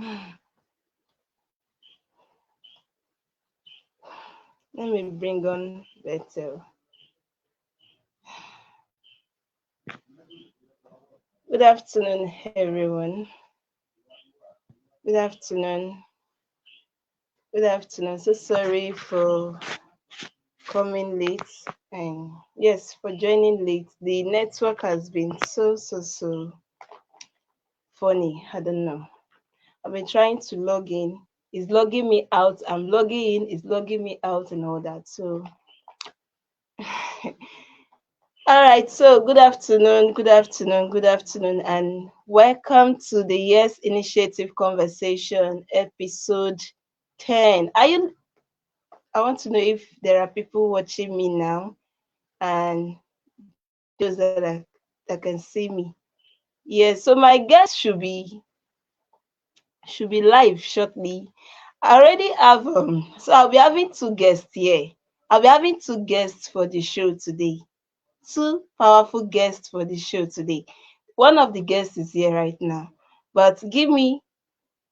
Let me bring on Bethel. Good afternoon, everyone. Good afternoon. Good afternoon. So sorry for coming late, and yes, for joining late. The network has been so funny. I don't know. I've been trying to log in. It's logging me out. I'm logging in. It's logging me out and all that. So, all right. So, good afternoon, and welcome to the Yes Initiative Conversation episode 10. Are you? I want to know if there are people watching me now, and those that can see me. Yes. So my guest should be live shortly. I already have so I'll be having two guests here. I'll be having two guests for the show today. Two powerful guests for the show today. One of the guests is here right now. But give me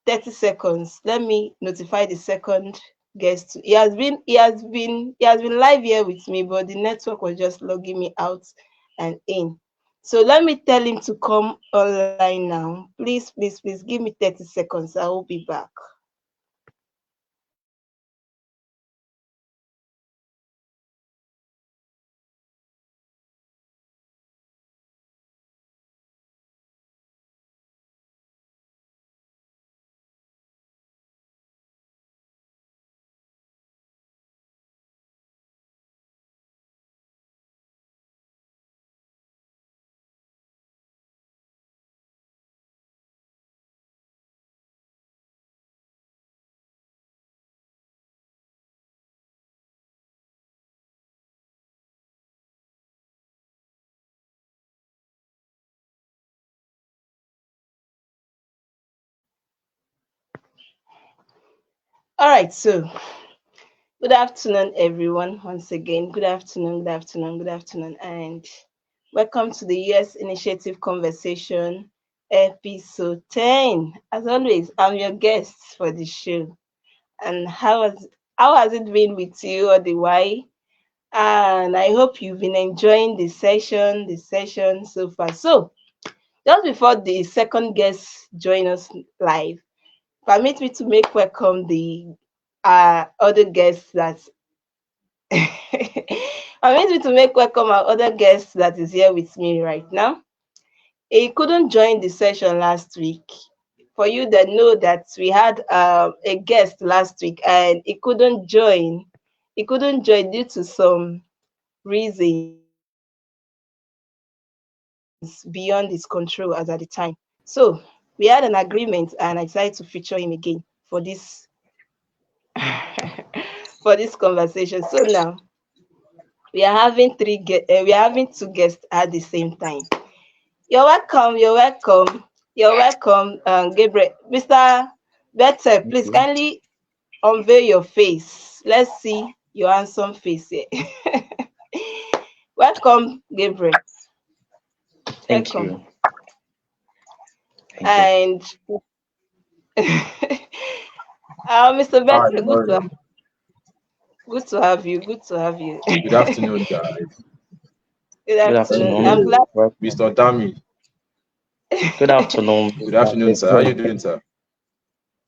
30 seconds. Let me notify the second guest. He has been live here with me, but the network was just logging me out and in. So let me tell him to come online now. Please give me 30 seconds. I will be back. All right, so good afternoon, everyone. Once again, good afternoon, and welcome to the Yes Initiative Conversation episode 10. As always, I'm your guest for the show. And how has it been with you all the while? And I hope you've been enjoying the session so far. So, just before the second guest join us live, permit me to make welcome the other guests that permit me to make welcome our other guest that is here with me right now. He couldn't join the session last week. For you that know that we had a guest last week and he couldn't join due to some reasons beyond his control as at the time. So we had an agreement and I decided to feature him again for this for this conversation. So now we are having two guests at the same time. You're welcome, Gabriel. Mr. Bethel, Thank please you. kindly unveil your face. Let's see your handsome face here. Welcome, Gabriel. Thank Welcome. you. Thank you. And Mr. Hi, Bethel, how are you? good to have you. Good to have you. Good afternoon, guys. Good Good afternoon. Thank I'm afternoon. glad. you, Welcome. Mr. Dami. Good afternoon, Good Mr. afternoon, sir. How you Bethel. doing, sir?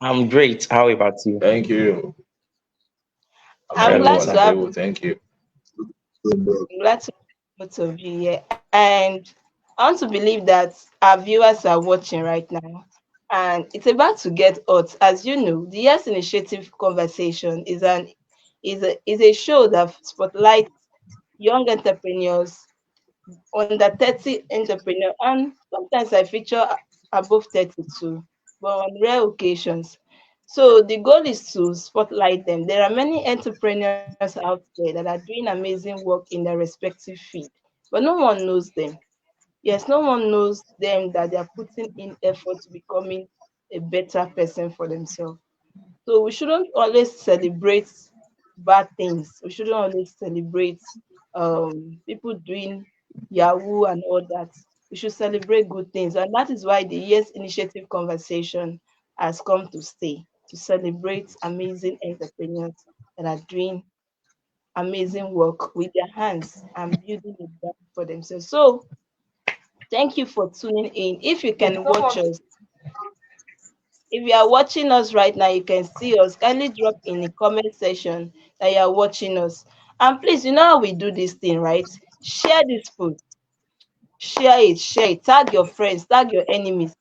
I'm great. How about you? Thank you. I'm I'm very Excellent, well. glad to I'm sir. very have. well. Thank you. I'm glad to have both of you here. And I want to believe that our viewers are watching right now. And it's about to get hot. As you know, the Yes Initiative Conversation is a show that spotlights young entrepreneurs, under 30 entrepreneur, and sometimes I feature above 32, but on rare occasions. So the goal is to spotlight them. There are many entrepreneurs out there that are doing amazing work in their respective field, but no one knows them. Yes, no one knows them that they are putting in effort to becoming a better person for themselves. So we shouldn't always celebrate bad things. We shouldn't always celebrate people doing Yahoo and all that. We should celebrate good things. And that is why the Yes Initiative conversation has come to stay to celebrate amazing entrepreneurs that are doing amazing work with their hands and building a brand for themselves. So thank you for tuning in. If you can watch us, if you are watching us right now, you can see us. Kindly drop in the comment section that you are watching us. And please, you know how we do this thing, right? Share this post. Share it, share it. Tag your friends, tag your enemies.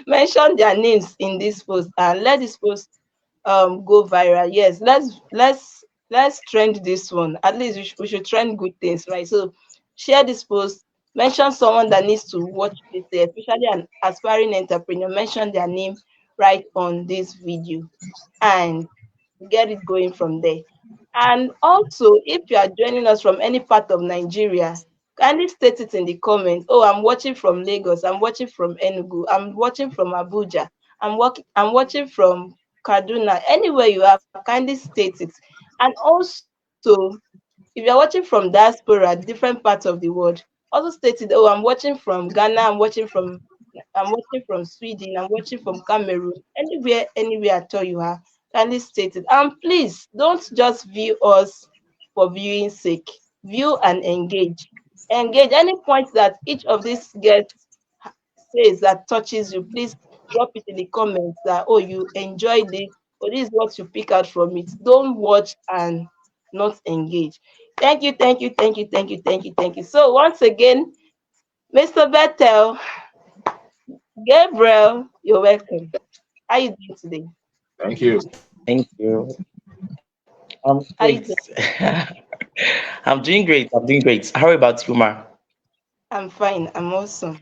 Mention their names in this post and let this post go viral. Yes, let's trend this one. At least we should trend good things, right? So share this post, mention someone that needs to watch this, especially an aspiring entrepreneur. Mention their name right on this video and get it going from there. And also, if you are joining us from any part of Nigeria, kindly state it in the comments. Oh, I'm watching from Lagos. I'm watching from Enugu. I'm watching from Abuja. I'm watching from Kaduna. Anywhere you are, kindly state it. And also, if you're watching from diaspora, different parts of the world, also state it. Oh, I'm watching from Ghana. I'm watching from Sweden. I'm watching from Cameroon. Anywhere at all you are, kindly state it. And please don't just view us for viewing sake. View and engage. Engage any point that each of these guests says that touches you. Please drop it in the comments that oh you enjoyed this or this is what you pick out from it. Don't watch and not engage. Thank you, thank you, thank you, thank you, thank you, thank you. So once again, Mr. Bethel, Gabriel, you're welcome. How you doing today? Thank you. Thank you. How you Great. doing? I'm doing great. I'm doing great. How about you, Ma? I'm fine. I'm awesome.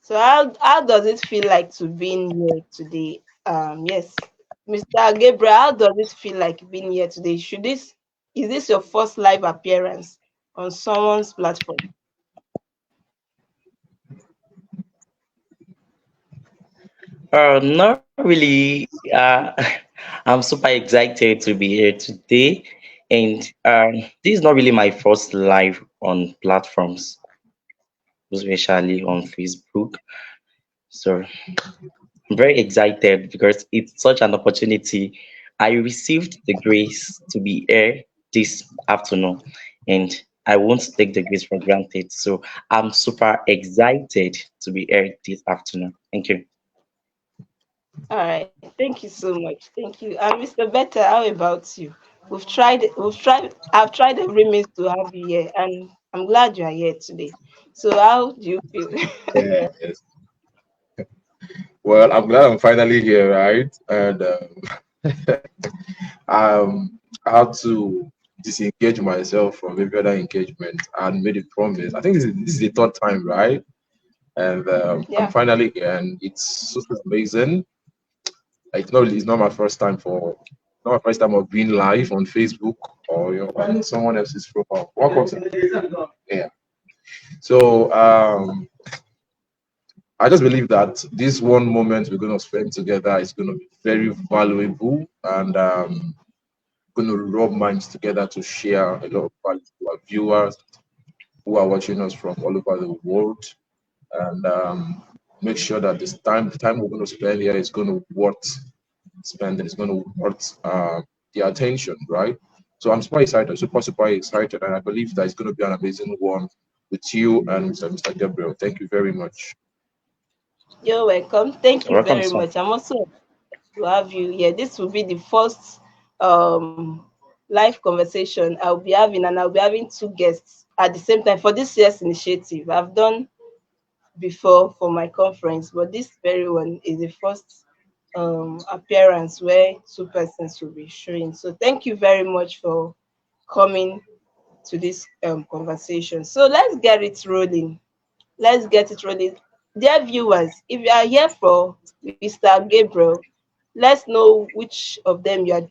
So how does it feel like to being here today? Yes, Mr. Gabriel, how does it feel like being here today? Should this is this your first live appearance on someone's platform? Not really. I'm super excited to be here today, and this is not really my first live on platforms, especially on Facebook. So I'm very excited because it's such an opportunity. I received the grace to be here this afternoon, and I won't take the grace for granted. So I'm super excited to be here this afternoon. Thank you. All right, thank you so much. Thank you. And Mr. Better, how about you? I've tried every means to have you here, and I'm glad you are here today. So how do you feel? Yes. Well, I'm glad I'm finally here, right? And I had to disengage myself from every other engagement and made a promise. I think this is the third time, right? And I'm Yeah. finally here, and it's so amazing. It's not my first time not my first time of being live on Facebook or on someone else's profile. Welcome. Yeah. So I just believe that this one moment we're going to spend together is going to be very valuable and going to rub minds together to share a lot of value to our viewers who are watching us from all over the world and make sure that the time we're going to spend here is going to worth spending, is going to worth the attention, right? So I'm super excited, super excited, and I believe that it's going to be an amazing one with you and Mr. Gabriel. Thank you very much. You're welcome. Thank You're you welcome, very sir. much. I'm also to have you here. This will be the first live conversation I'll be having, and I'll be having two guests at the same time for this year's initiative. I've done before for my conference, but this very one is the first appearance where two persons will be showing. So thank you very much for coming to this conversation. So let's get it rolling. Let's get it rolling. Dear viewers, if you are here for Mr. Gabriel, let's know which of them you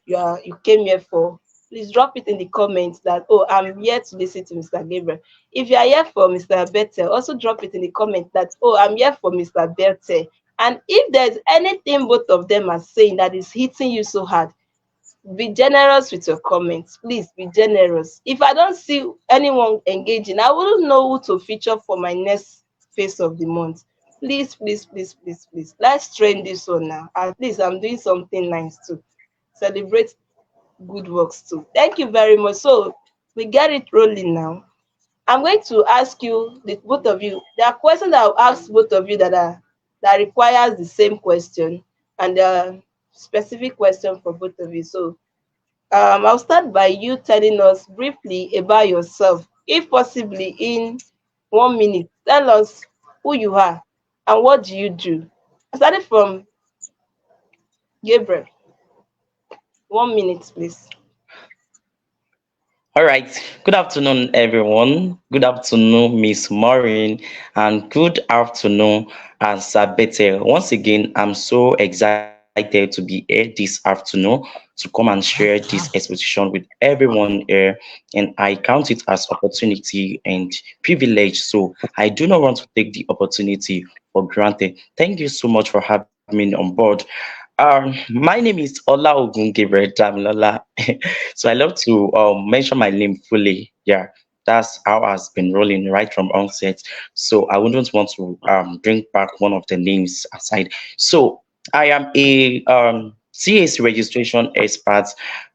came here for. Please drop it in the comments that oh I'm here to listen to Mr. Gabriel. If you are here for Mr. Bethel, also drop it in the comment that oh I'm here for Mr. Bethel. And if there's anything both of them are saying that is hitting you so hard, be generous with your comments. Please be generous. If I don't see anyone engaging, I wouldn't know who to feature for my next face of the month. Please, please, please, please, please. Let's train this one now. At least I'm doing something nice too. Celebrate good works too. Thank you very much. So we get it rolling now. I'm going to ask you, the both of you. There are questions that I'll ask both of you that requires the same question, and specific question for both of you. So I'll start by you telling us briefly about yourself, if possibly in 1 minute. Tell us who you are and what do you do. Starting from Gabriel. 1 minute, please. All right. Good afternoon, everyone. Good afternoon, Miss Maureen, and good afternoon, Sir Bethel. Once again, I'm so excited to be here this afternoon to come and share this exposition with everyone here, and I count it as opportunity and privilege. So I do not want to take the opportunity for granted. Thank you so much for having me on board. My name is Olaogun Gabriel Damilola. So I love to mention my name fully. Yeah, that's how I've been rolling right from onset. So I wouldn't want to bring back one of the names aside. So I am a CAC registration expert,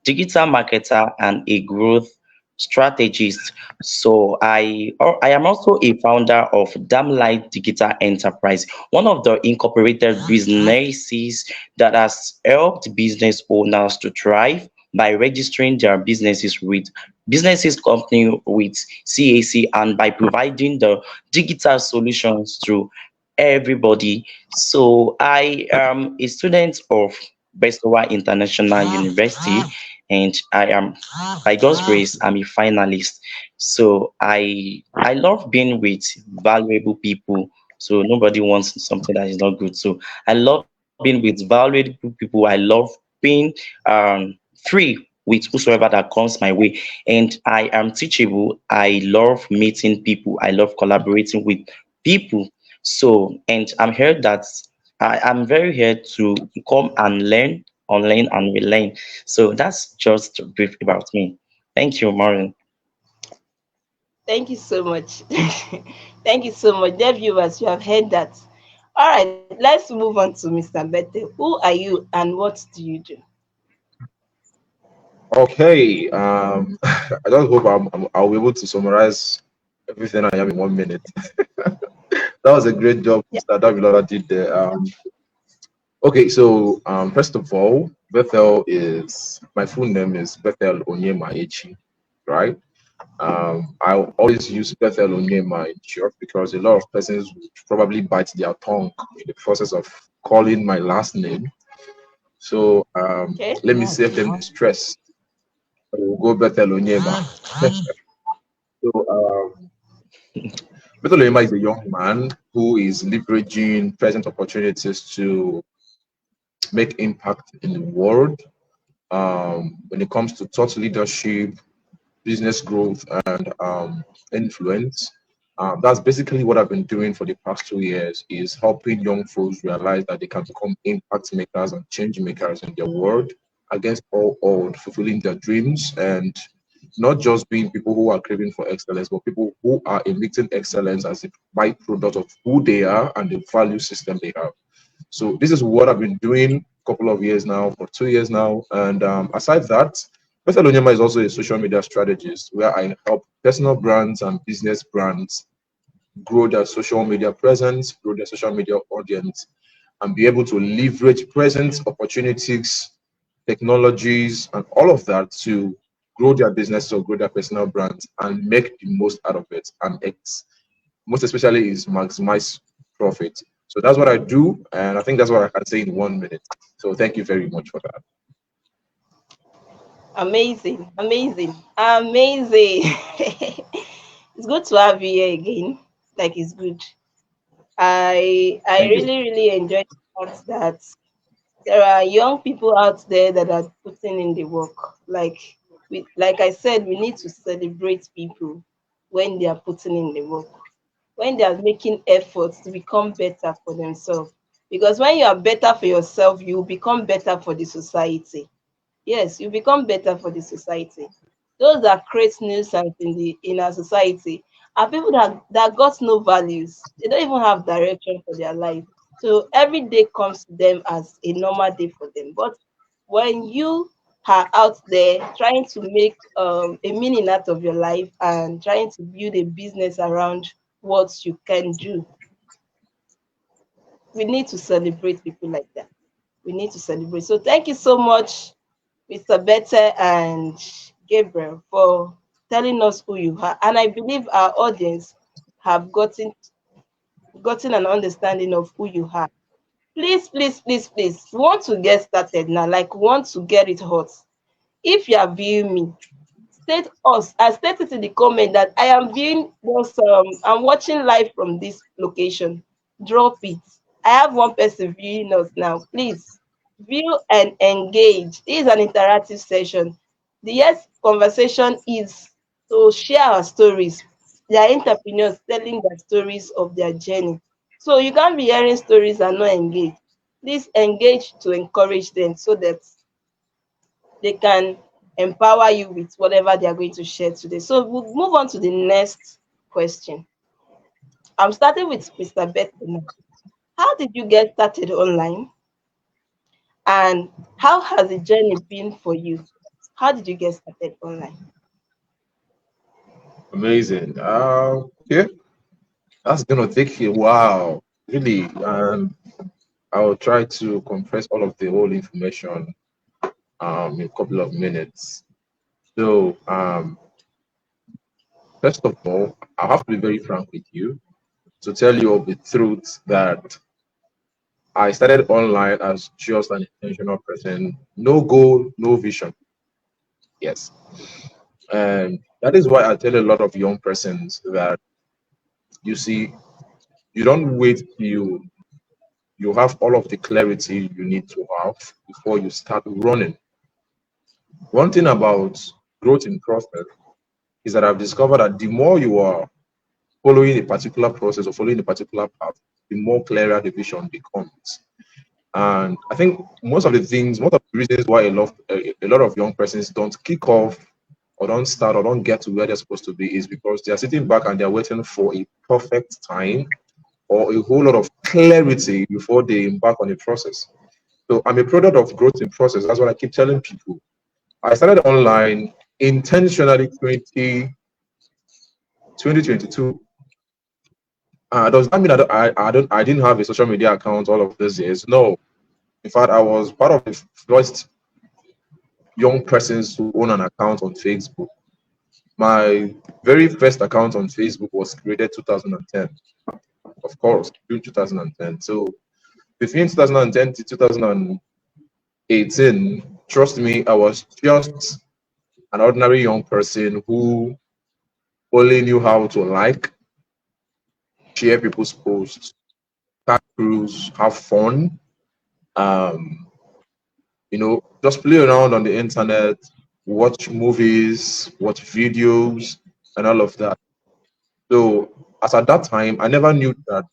digital marketer, and a growth strategist. So I am also a founder of Damlight Digital Enterprise, one of the incorporated businesses that has helped business owners to thrive by registering their businesses company with CAC, and by providing the digital solutions to everybody. So I am a student of Bethel International University, and I am, by God's grace, I'm a finalist. So I love being with valuable people. So nobody wants something that is not good. So I love being with valuable people. I love being free with whosoever that comes my way. And I am teachable. I love meeting people. I love collaborating with people. So, and I'm here that I'm very here to come and learn, unlearn, and relearn. So that's just brief about me. Thank you, Maureen. Thank you so much. Thank you so much. Dear viewers, you have heard that. All right, let's move on to Mr. Bette. Who are you and what do you do? Okay. I just hope I'll be able to summarize everything I am in 1 minute. That was a great job Yeah. Mr. Davilola did there. Okay, so first of all, Bethel is my full name is Bethel Onyemaechi, right? I always use Bethel Onyema in short because a lot of persons would probably bite their tongue in the process of calling my last name. So Okay. let me save them the stress. I will go Bethel Onyema. So Bethel Onyema is a young man who is leveraging present opportunities to make impact in the world when it comes to thought leadership, business growth, and influence. That's basically what I've been doing for the past 2 years, is helping young folks realize that they can become impact makers and change makers in their world against all odds, fulfilling their dreams, and not just being people who are craving for excellence, but people who are emitting excellence as a byproduct of who they are and the value system they have. So this is what I've been doing a couple of years now, for 2 years now. And aside that, Mr. Onyema is also a social media strategist where I help personal brands and business brands grow their social media presence, grow their social media audience, and be able to leverage present opportunities, technologies, and all of that to grow their business or grow their personal brands and make the most out of it. And most especially is maximize profit. So that's what I do, and I think that's what I can say in 1 minute. So thank you very much for that. Amazing, amazing, amazing. It's good to have you here again. Like it's good. I Thank you. really really enjoyed the fact that there are young people out there that are putting in the work. Like I said, we need to celebrate people when they are putting in the work, when they are making efforts to become better for themselves. Because when you are better for yourself, you will become better for the society. Yes, you become better for the society. Those that create nuisance in our society are people that got no values. They don't even have direction for their life. So every day comes to them as a normal day for them. But when you are out there trying to make a meaning out of your life and trying to build a business around what you can do, we need to celebrate people like that. We need to celebrate. So thank you so much, Mr. Bethel and Gabriel, for telling us who you are. And I believe our audience have gotten an understanding of who you are. Please, please, please, please, we want to get started now. Like, we want to get it hot. If you are viewing me, state us. I stated in the comment that I am viewing this. I'm watching live from this location. Drop it. I have one person viewing us now. Please view and engage. This is an interactive session. The yes conversation is to share our stories. They are entrepreneurs telling their stories of their journey. So you can't be hearing stories and not engage. Please engage to encourage them so that they can empower you with whatever they are going to share today. So we'll move on to the next question. I'm starting with Mr. Bethel. How did you get started online? And how has the journey been for you? How did you get started online? Amazing. Okay, that's gonna take a while, really. I'll try to compress all of the whole information in a couple of minutes. So, first of all, I have to be very frank with you to tell you of the truth that I started online as just an intentional person, no goal, no vision. Yes, and that is why I tell a lot of young persons that you see, you don't wait till you have all of the clarity you need to have before you start running. One thing about growth in process is that I've discovered that the more you are following a particular process or following a particular path, the more clearer the vision becomes. And I think most of the reasons why a lot of young persons don't kick off or don't start or don't get to where they're supposed to be is because they are sitting back and they're waiting for a perfect time or a whole lot of clarity before they embark on a process. So I'm a product of growth in process. That's what I keep telling people. I started online intentionally 2022. Does that mean I didn't have a social media account all of these years? No. In fact, I was part of the first young persons to own an account on Facebook. My very first account on Facebook was created 2010, of course, June 2010. So between 2010 to 2018, trust me, I was just an ordinary young person who only knew how to like, share people's posts, start cruise, have fun, um, just play around on the internet, watch movies, watch videos, and all of that. So, as at that time, I never knew that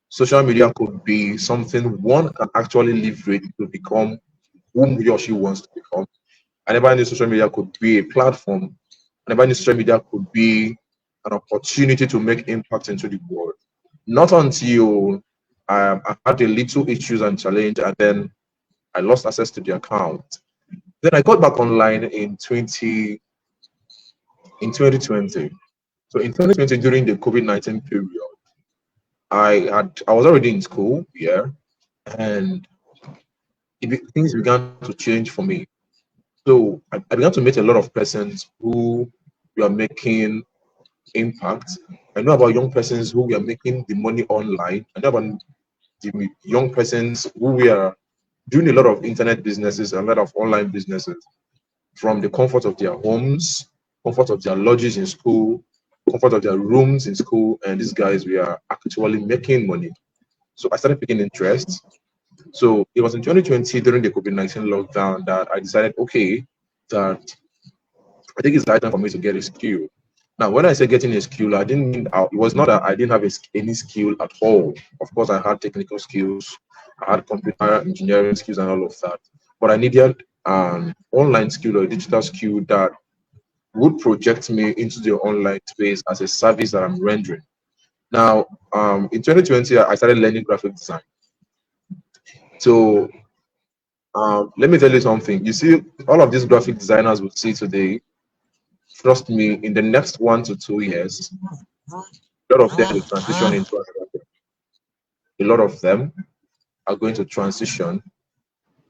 social media could be something one can actually leverage to become whom he or she wants to become. I never knew social media could be a platform. I never knew social media could be an opportunity to make impact into the world. Not until I had a little issues and challenge, and then I lost access to the account. Then I got back online in 2020. So in 2020, during the COVID-19 period, I was already in school, yeah, and things began to change for me. So I began to meet a lot of persons who were making impact. I know about young persons who were making the money online. I know about the young persons who were doing a lot of internet businesses, a lot of online businesses from the comfort of their homes, comfort of their lodges in school, comfort of their rooms in school, and these guys were actually making money. So I started picking interest. So it was in 2020 during the COVID-19 lockdown that I decided, okay, that I think it's the right time for me to get a skill. Now, when I say getting a skill, I didn't mean it was not that I didn't have any skill at all. Of course, I had technical skills, I had computer engineering skills, and all of that. But I needed an online skill or a digital skill that would project me into the online space as a service that I'm rendering. Now, in 2020, I started learning graphic design. So let me tell you something. You see, all of these graphic designers we see today, trust me, in the next 1 to 2 years, a lot of them will transition into another thing. A lot of them are going to transition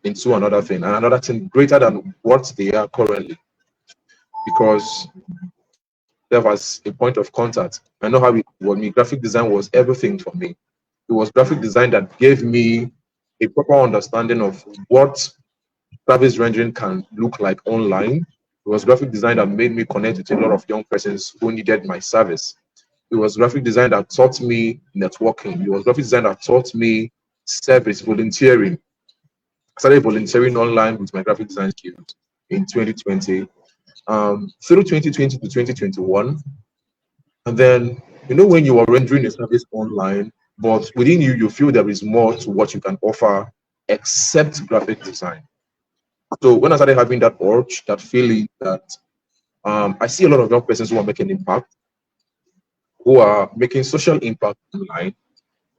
into another thing, and another thing greater than what they are currently, because there was a point of contact. I know how it was. Me, graphic design was everything for me. It was graphic design that gave me a proper understanding of what graphics rendering can look like online. It was graphic design that made me connect with a lot of young persons who needed my service. It was graphic design that taught me networking. It was graphic design that taught me service, volunteering. I started volunteering online with my graphic design skills in 2020. Through 2020 to 2021. And then, when you are rendering a service online, but within you, you feel there is more to what you can offer except graphic design. So when I started having that urge, that feeling that I see a lot of young persons who are making impact, who are making social impact online,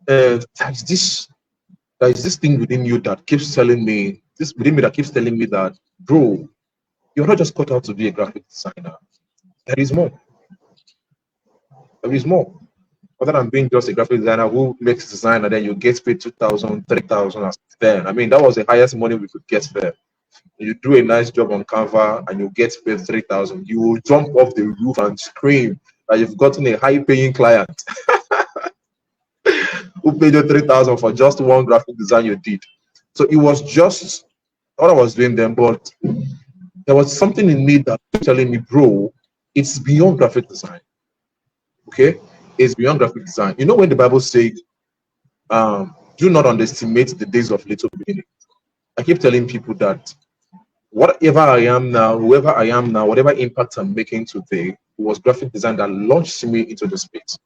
and there is this thing within you that keeps telling me, this within me that keeps telling me that, bro, you're not just cut out to be a graphic designer. There is more. There is more. Other than being just a graphic designer who makes design and then you get paid 2,000, 3,000 as then. I mean, that was the highest money we could get there. You do a nice job on Canva and you get paid 3,000. You will jump off the roof and scream that you've gotten a high paying client who paid you 3,000 for just one graphic design you did. So it was just what I was doing then, but there was something in me that was telling me, bro, it's beyond graphic design. Okay? It's beyond graphic design. You know when the Bible says, do not underestimate the days of little beginning. I keep telling people that whatever I am now, whoever I am now, whatever impact I'm making today, it was graphic design that launched me into the space.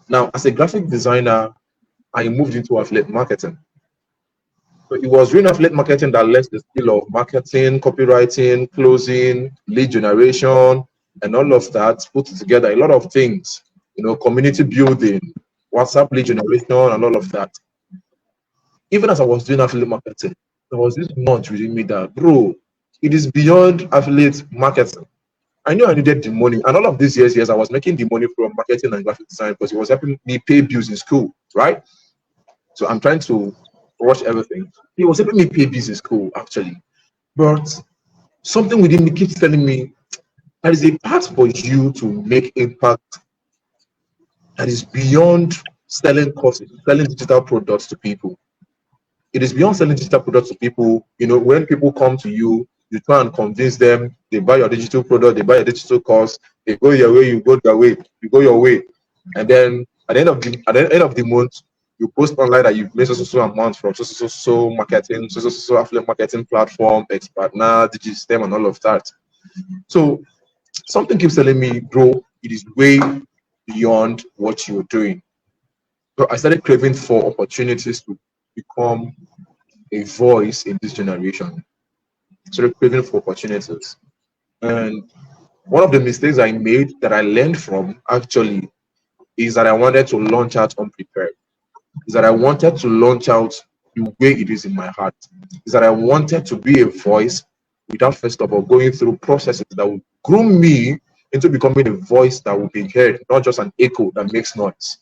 Now, as a graphic designer, I moved into affiliate marketing. So it was doing affiliate marketing that led the skill of marketing, copywriting, closing, lead generation, and all of that, put together a lot of things, community building, WhatsApp lead generation, and all of that. Even as I was doing affiliate marketing, there was this nudge within me that, bro, it is beyond affiliate marketing. I knew I needed the money, and all of these years, yes, I was making the money from marketing and graphic design because it was helping me pay bills in school, right? So I'm trying to rush everything. It was helping me pay bills in school, actually. But something within me keeps telling me there is a path for you to make impact that is beyond selling courses, selling digital products to people. It is beyond selling digital products to people. When people come to you, you try and convince them, they buy your digital product, they buy your digital course, they go your way, you go their way, you go your way. And then at the end of the month, you post online that you've made so amount from so marketing, so affiliate marketing platform, expert now, Digistem, and all of that. So something keeps telling me, bro, it is way beyond what you're doing. So I started craving for opportunities to become a voice in this generation. Started craving for opportunities. And one of the mistakes I made that I learned from actually is that I wanted to launch out unprepared. Is that I wanted to launch out the way it is in my heart. Is that I wanted to be a voice without first of all going through processes that would groom me into becoming a voice that will be heard, not just an echo that makes noise.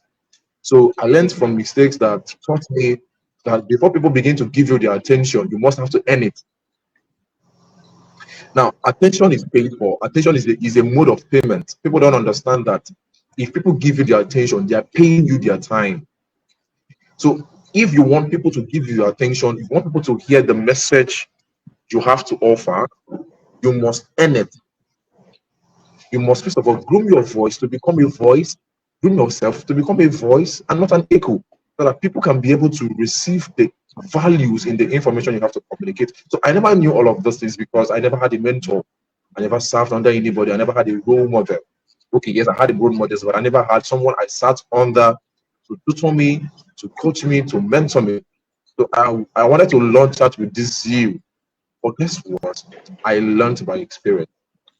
So I learned from mistakes that taught me that before people begin to give you their attention, you must have to earn it. Now, attention is paid for. Attention is a mode of payment. People don't understand that if people give you their attention, they are paying you their time. So if you want people to give you your attention, you want people to hear the message you have to offer, you must earn it. You must first of all groom your voice to become a voice, groom yourself to become a voice and not an echo, so that people can be able to receive the values in the information you have to communicate. So I never knew all of those things because I never had a mentor. I never served under anybody. I never had a role model. Okay, yes, I had a role models, but I never had someone I sat under to tutor me, to coach me, to mentor me. So I wanted to launch out with this zeal. But guess what? I learned by experience.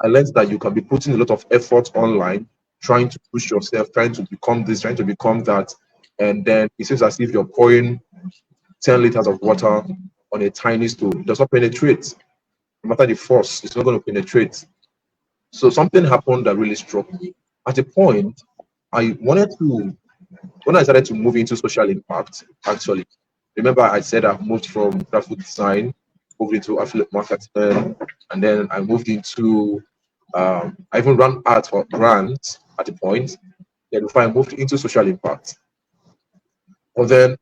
I learned that you can be putting a lot of effort online, trying to push yourself, trying to become this, trying to become that, and then it seems as if you're pouring 10 liters of water on a tiny stone. It does not penetrate. No matter the force, it's not going to penetrate. So something happened that really struck me. At a point, I wanted to, when I started to move into social impact, actually, remember I said I've moved from graphic design, moved into affiliate marketing, and then I moved into, I even ran art for brands at a point. Then before I moved into social impact. But then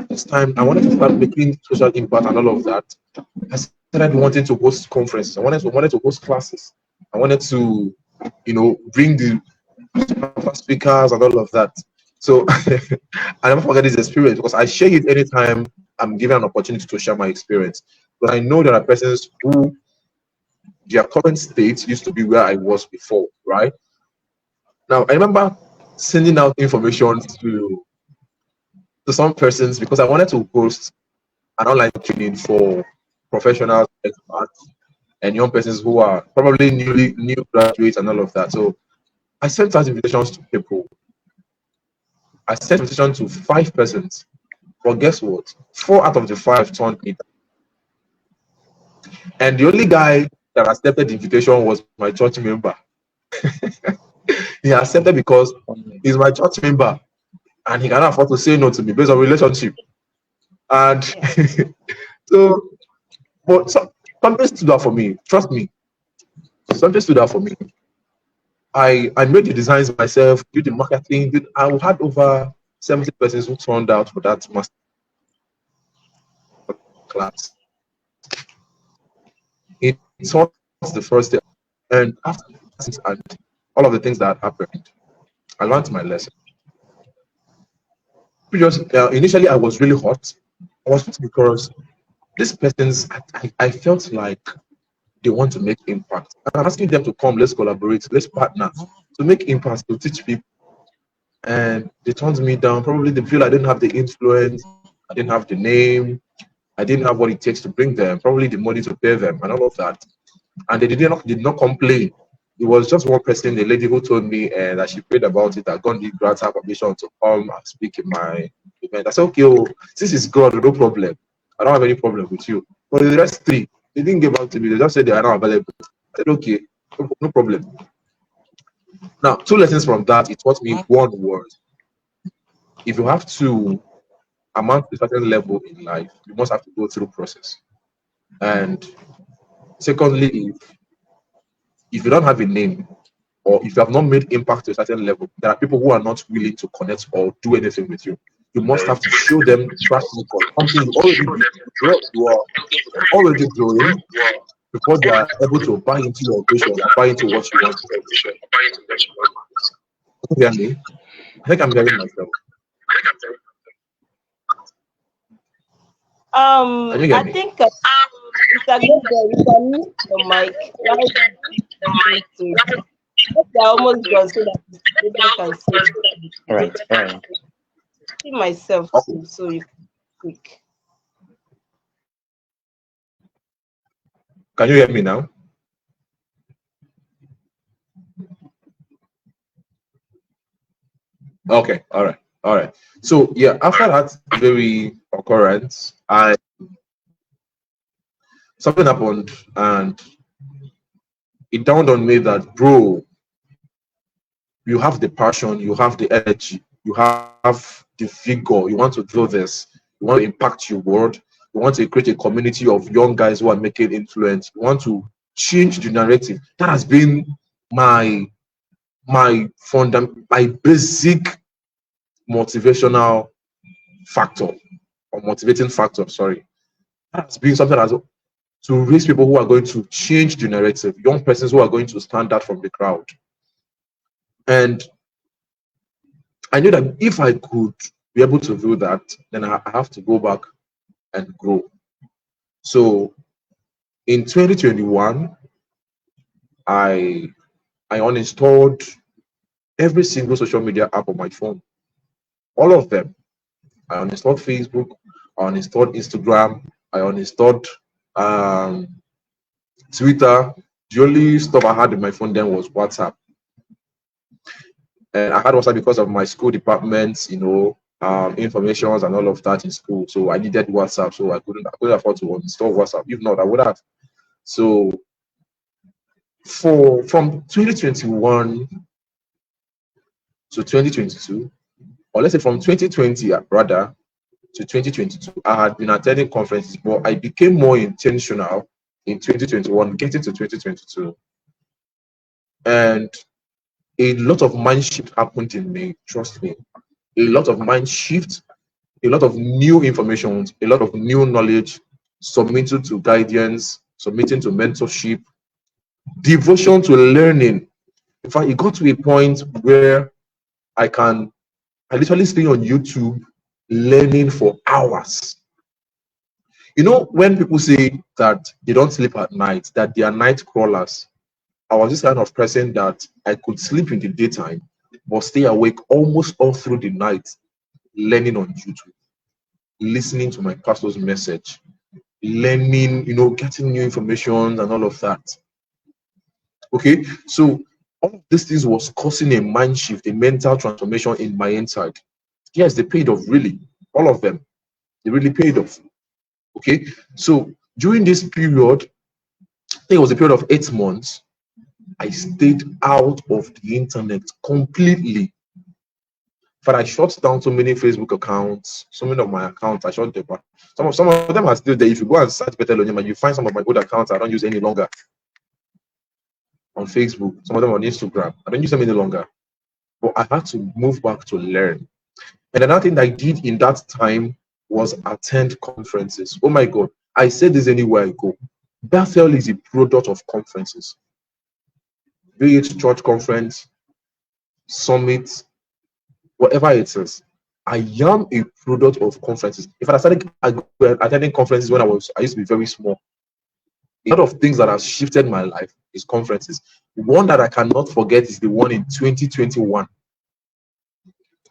this time I wanted to start making social impact and all of that. I started wanting to host conferences. I wanted to host classes. I wanted to, bring the speakers and all of that. So I never forget this experience because I share it anytime I'm given an opportunity to share my experience. But I know there are persons who their current state used to be where I was before, right? Now I remember sending out information to some persons because I wanted to host an online training for professionals, experts, and young persons who are probably new graduates and all of that. So I sent out invitations to people. I sent invitation to 5 persons. But guess what? 4 out of the 5 turned me down. And the only guy that accepted the invitation was my church member. He accepted because he's my church member and he cannot afford to say no to me based on relationship. And so, but something stood out for me. Trust me, something stood out for me. I made the designs myself, did the marketing. I had over 70 persons who turned out for that master class. It was the first day, and after and all of the things that happened, I learned my lesson. Because initially I was really hot. I was hot because these persons, I felt like they want to make impact. And I'm asking them to come, let's collaborate, let's partner to make impact, to teach people. And they turned me down. Probably they feel I didn't have the influence, I didn't have the name, I didn't have what it takes to bring them, probably the money to pay them, and all of that. And they did not complain. It was just one person, the lady who told me that she prayed about it. I got the grant her permission to come and speak in my event. I said, okay, oh, this is God, no problem. I don't have any problem with you. But the rest 3, they didn't get back to me. They just said they are not available. I said, okay, no problem. Now, 2 lessons from that. It taught me one word. If you have to amount to a certain level in life, you must have to go through process. And secondly, if you don't have a name or if you have not made impact to a certain level, there are people who are not willing to connect or do anything with you. You must have to show them track record, something you are already doing before they are able to buy into your vision, buy into what you want to do. Can you hear me? I think I'm hearing myself. I think Mr. Gabriel, you can mute the mic. They're almost gone so that Mr. Gabriel can say. Right, right. See myself too, so you can quick. Can you hear me now? Okay, all right. So yeah, after that very occurrence, something happened, and it dawned on me that, bro, you have the passion, you have the energy, you have the vigor. You want to do this. You want to impact your world. You want to create a community of young guys who are making influence. You want to change the narrative. That has been my basic motivational factor or motivating factor. Sorry, that's been something as to raise people who are going to change the narrative, young persons who are going to stand out from the crowd. And I knew that if I could be able to do that, then I have to go back and grow. So in 2021, I uninstalled every single social media app on my phone. All of them. I uninstalled Facebook, I uninstalled Instagram, I uninstalled Twitter, The only stuff I had in my phone then was WhatsApp. And I had WhatsApp because of my school departments, informations and all of that in school. So I needed WhatsApp. So I couldn't afford to install WhatsApp. If not, I would have. So from 2021 to 2022, or let's say from 2020 rather to 2022, I had been attending conferences, but I became more intentional in 2021, getting to 2022. And a lot of mind shift happened in me, trust me. A lot of mind shift, a lot of new information, a lot of new knowledge, submitted to guidance, submitting to mentorship, devotion to learning. In fact, it got to a point where I literally stay on YouTube learning for hours. When people say that they don't sleep at night, that they are night crawlers, I was this kind of person that I could sleep in the daytime, but stay awake almost all through the night, learning on YouTube, listening to my pastor's message, learning, getting new information and all of that. Okay, so all of these things was causing a mind shift, a mental transformation in my inside. Yes, they paid off, really. All of them, they really paid off. Okay, so during this period, I think it was a period of 8 months, I stayed out of the internet completely. But I shut down so many Facebook accounts, so many of my accounts, I shut them down. Some of them are still there. If you go and search Bethel Onyemaechi, you find some of my old accounts I don't use any longer on Facebook, some of them on Instagram. I don't use them any longer. But I had to move back to learn. And another thing I did in that time was attend conferences. Oh my God. I said this anywhere I go. Bethel is a product of conferences. Be it church conference, summit, whatever it is. I am a product of conferences. If I started attending conferences when I used to be very small. A lot of things that have shifted my life is conferences. One that I cannot forget is the one in 2021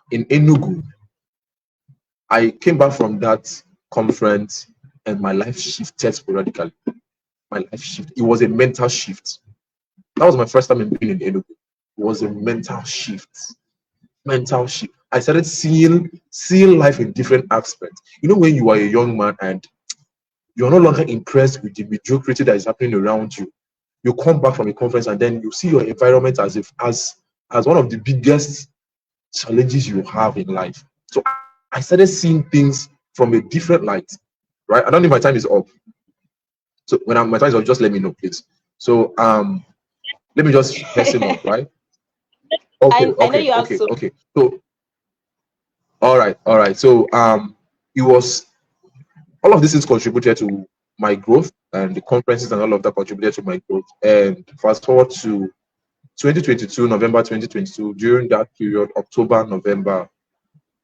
in Enugu. I came back from that conference and my life shifted sporadically. My life shifted. It was a mental shift. That was my first time in being in Enugu. It was a mental shift. Mental shift. I started seeing life in different aspects. When you are a young man and you're no longer impressed with the mediocrity that is happening around you, you come back from a conference and then you see your environment as one of the biggest challenges you have in life. So I started seeing things from a different light, right? I don't think my time is up. So when my time is up, just let me know, please. So let me just hasten up, right? Okay, I know okay, you have okay, so. okay. So all right. So it was all of this is contributed to my growth, and the conferences and all of that contributed to my growth. And fast forward to 2022, November 2022, during that period, October, November,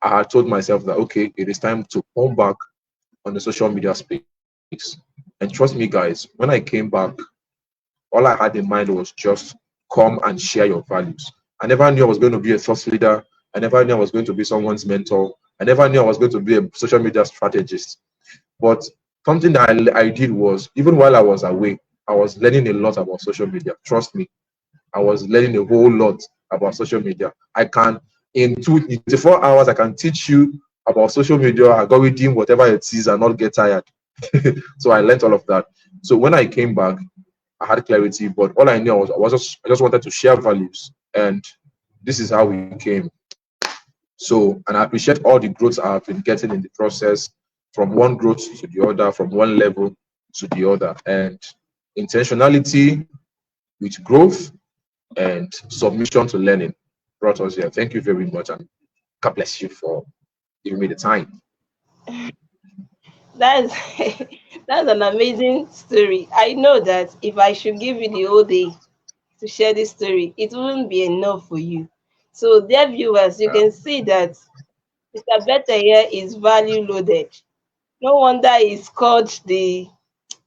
I had told myself that, okay, it is time to come back on the social media space. And trust me, guys, when I came back, all I had in mind was just come and share your values. I never knew I was going to be a thought leader. I never knew I was going to be someone's mentor. I never knew I was going to be a social media strategist. But something that I did was, even while I was away, I was learning a lot about social media. Trust me, I was learning a whole lot about social media. I can, in 24 hours, I can teach you about social media, algorithm, whatever it is, and not get tired. So I learned all of that. So when I came back, I had clarity, but all I knew I just wanted to share values, and this is how we came. So, and I appreciate all the growth I've been getting in the process, from one growth to the other, from one level to the other, and intentionality with growth and submission to learning brought us here. Thank you very much, and God bless you for giving me the time. That's that's an amazing story. I know that if I should give you the whole day to share this story, it wouldn't be enough for you. So, dear viewers, you Yeah. can see that Mr. Bethel here is value loaded. No wonder he's called the.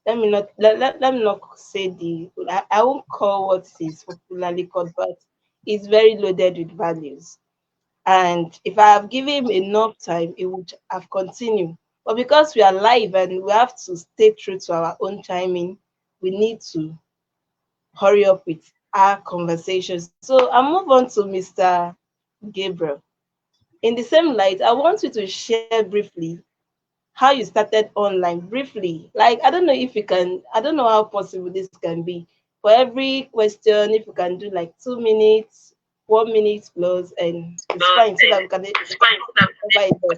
Let me not say the. I won't call what is popularly called, but he's very loaded with values. And if I have given him enough time, it would have continued. But because we are live and we have to stay true to our own timing, we need to hurry up with our conversation. So I'll move on to Mr. Gabriel. In the same light, I want you to share briefly how you started online briefly. Like, I don't know if you can, I don't know how possible this can be. For every question, if you can do like 2 minutes, 1 minute plus, and it's fine so that we can cover it all.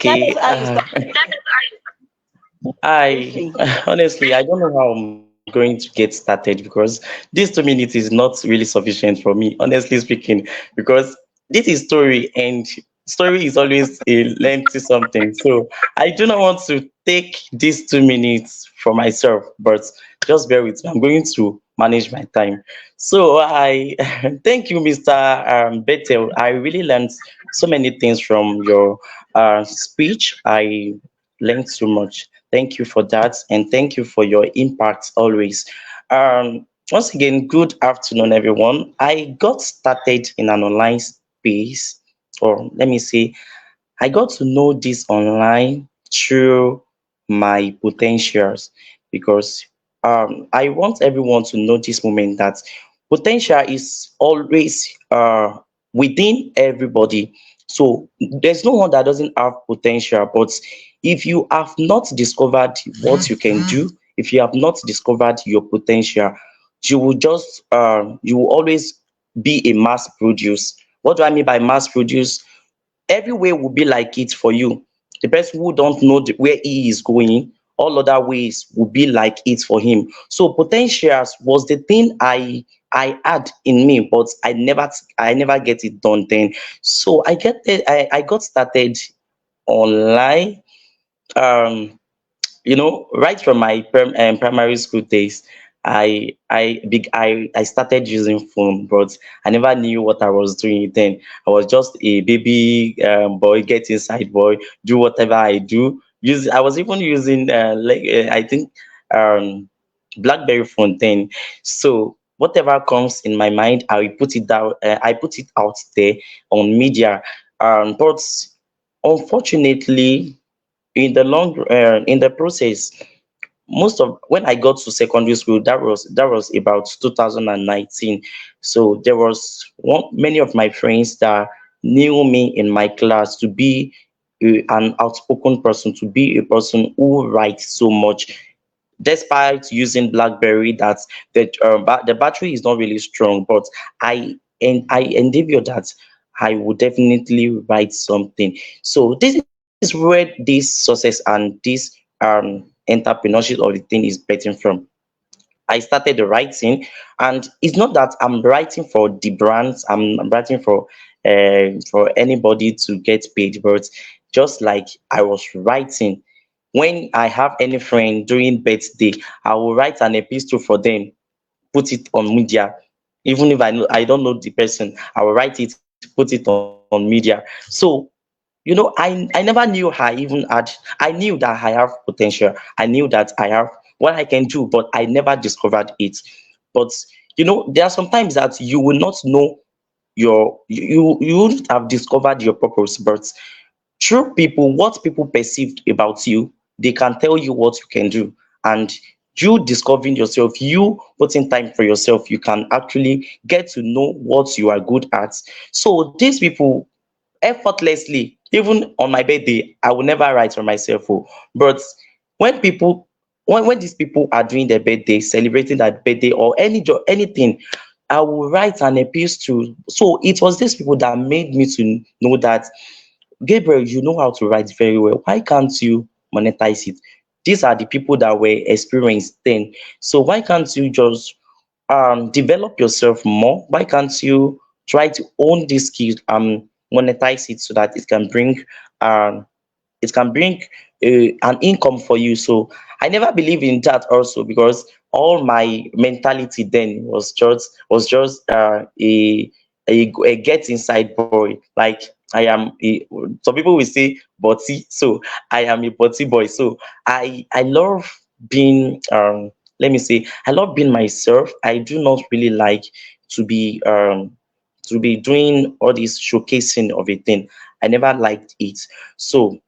That Okay. is how you start I briefly. honestly, I don't know how I'm going to get started because these 2 minutes is not really sufficient for me, honestly speaking, because this is story and story is always a lengthy something. So I do not want to take these 2 minutes for myself, but just bear with me. I'm going to manage my time. So I thank you, Mr. Bethel. I really learned so many things from your speech. I learned so much. Thank you for that, and thank you for your impact always. Once again, good afternoon, everyone. I got started in an online space, or let me say, I got to know this online through my potentials because I want everyone to know this moment that potential is always within everybody. So there's no one that doesn't have potential, but if you have not discovered what you can do, if you have not discovered your potential, you will always be a mass produce. What do I mean by mass produce? Every way will be like it for you. The person who don't know where he is going, all other ways will be like it for him. So potentials was the thing I had in me, but I never get it done then. So I got started online. Um right from my primary school days, I started using phone, but I never knew what I was doing then. I was just a baby boy, get inside boy, do whatever I do. I was even using I think um BlackBerry phone then. So whatever comes in my mind, I will put it down. I put it out there on media. But unfortunately, in the process, most of when I got to secondary school, that was about 2019. So there was many of my friends that knew me in my class to be an outspoken person, to be a person who writes so much. Despite using BlackBerry, that the battery is not really strong, but I endeavor that I would definitely write something. So this is where this success and this entrepreneurship of the thing is betting from. I started the writing, and it's not that I'm writing for the brands. I'm writing for anybody to get paid, but just like I was writing when I have any friend during birthday, I will write an epistle for them, put it on media. Even if I don't know the person, I will write it, put it on media. So I never knew I knew that I have potential. I knew that I have what I can do, but I never discovered it. But there are sometimes that you will not know you wouldn't have discovered your purpose, but through people, what people perceived about you, they can tell you what you can do. And you discovering yourself, you putting time for yourself, you can actually get to know what you are good at. So these people effortlessly, even on my birthday, I will never write for myself. Oh. But when people, when these people are doing their birthday, celebrating that birthday or anything, I will write an epistle. So it was these people that made me to know that Gabriel, you know how to write very well. Why can't you monetize it? These are the people that were experienced then. So why can't you just develop yourself more? Why can't you try to own these skills and monetize it so that um it can bring an income for you? So I never believe in that also, because all my mentality then was just a get inside boy. Like some people will say body, so I am a body boy. So I love being let me say, I love being myself. I do not really like to be doing all this showcasing of a thing. I never liked it. So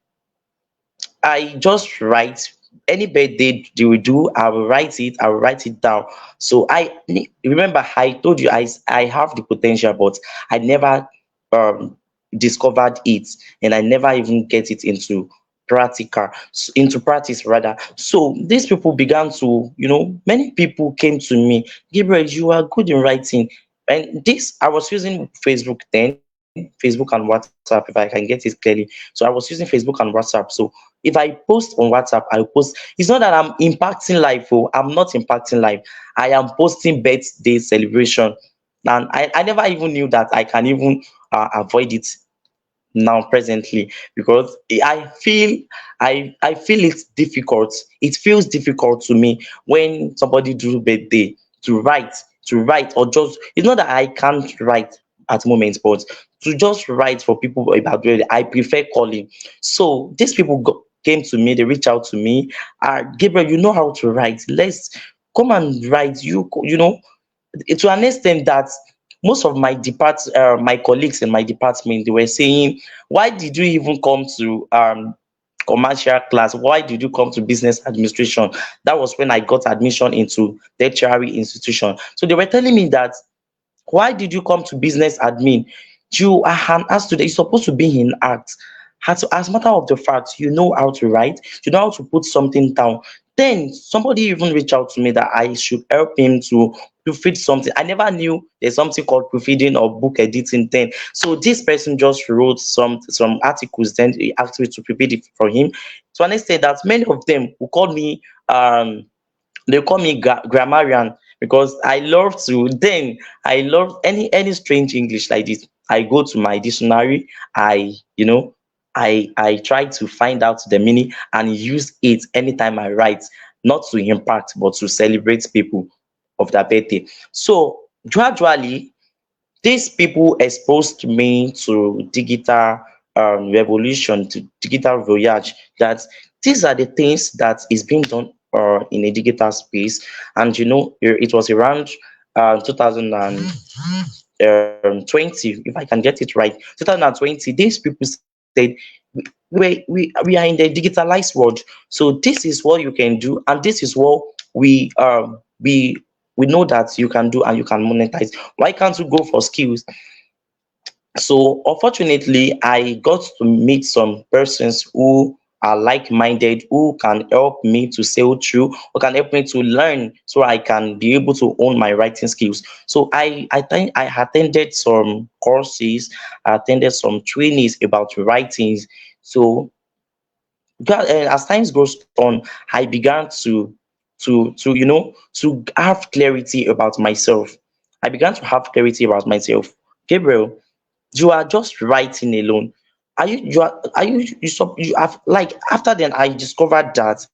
I just write any birthday they will do, I will write it down. So remember I told you I have the potential, but I never um discovered it, and I never even get it into practice rather. So these people began to, many people came to me, Gabriel, you are good in writing. And this, I was using Facebook then, Facebook and WhatsApp, if I can get it clearly. So I was using Facebook and WhatsApp. So if I post on WhatsApp, I post. It's not that I'm impacting life. Oh, I'm not impacting life. I am posting birthday celebration, and I never even knew that I can even avoid it now presently, because I feel it's difficult. It feels difficult to me when somebody do birthday to write or just, it's not that I can't write at moments, but to just write for people about birthday, I prefer calling. So these people came to me, they reached out to me. Gabriel, you know how to write, let's come and write. To an extent that most of my colleagues in my department, they were saying, why did you even come to commercial class? Why did you come to business administration? That was when I got admission into tertiary institution. So they were telling me that, why did you come to business admin? You are an art student. You're supposed to be in art. As a matter of the fact, you know how to write, you know how to put something down. Then somebody even reached out to me that I should help him to proofread something. I never knew there's something called proofreading or book editing then. So this person just wrote some articles, then he asked me to prepare it for him. To an extent that many of them will call me they call me grammarian, because I love any strange English like this. I go to my dictionary, I try to find out the meaning and use it anytime I write, not to impact but to celebrate people of their birthday. So gradually these people exposed me to digital revolution, to digital voyage, that these are the things that is being done in a digital space. And it was around 2020, if I can get it right, 2020, these people said, we are in the digitalized world, so this is what you can do, and this is what we know that you can do and you can monetize. Why can't you go for skills? So unfortunately, I got to meet some persons who are like-minded, who can help me to sail through, who can help me to learn, so I can be able to own my writing skills. So I think I attended some courses, I attended some trainings about writings. So as times goes on, I began to have clarity about myself. I began to have clarity about myself. Gabriel, you are just writing alone. You have, like, after then I discovered that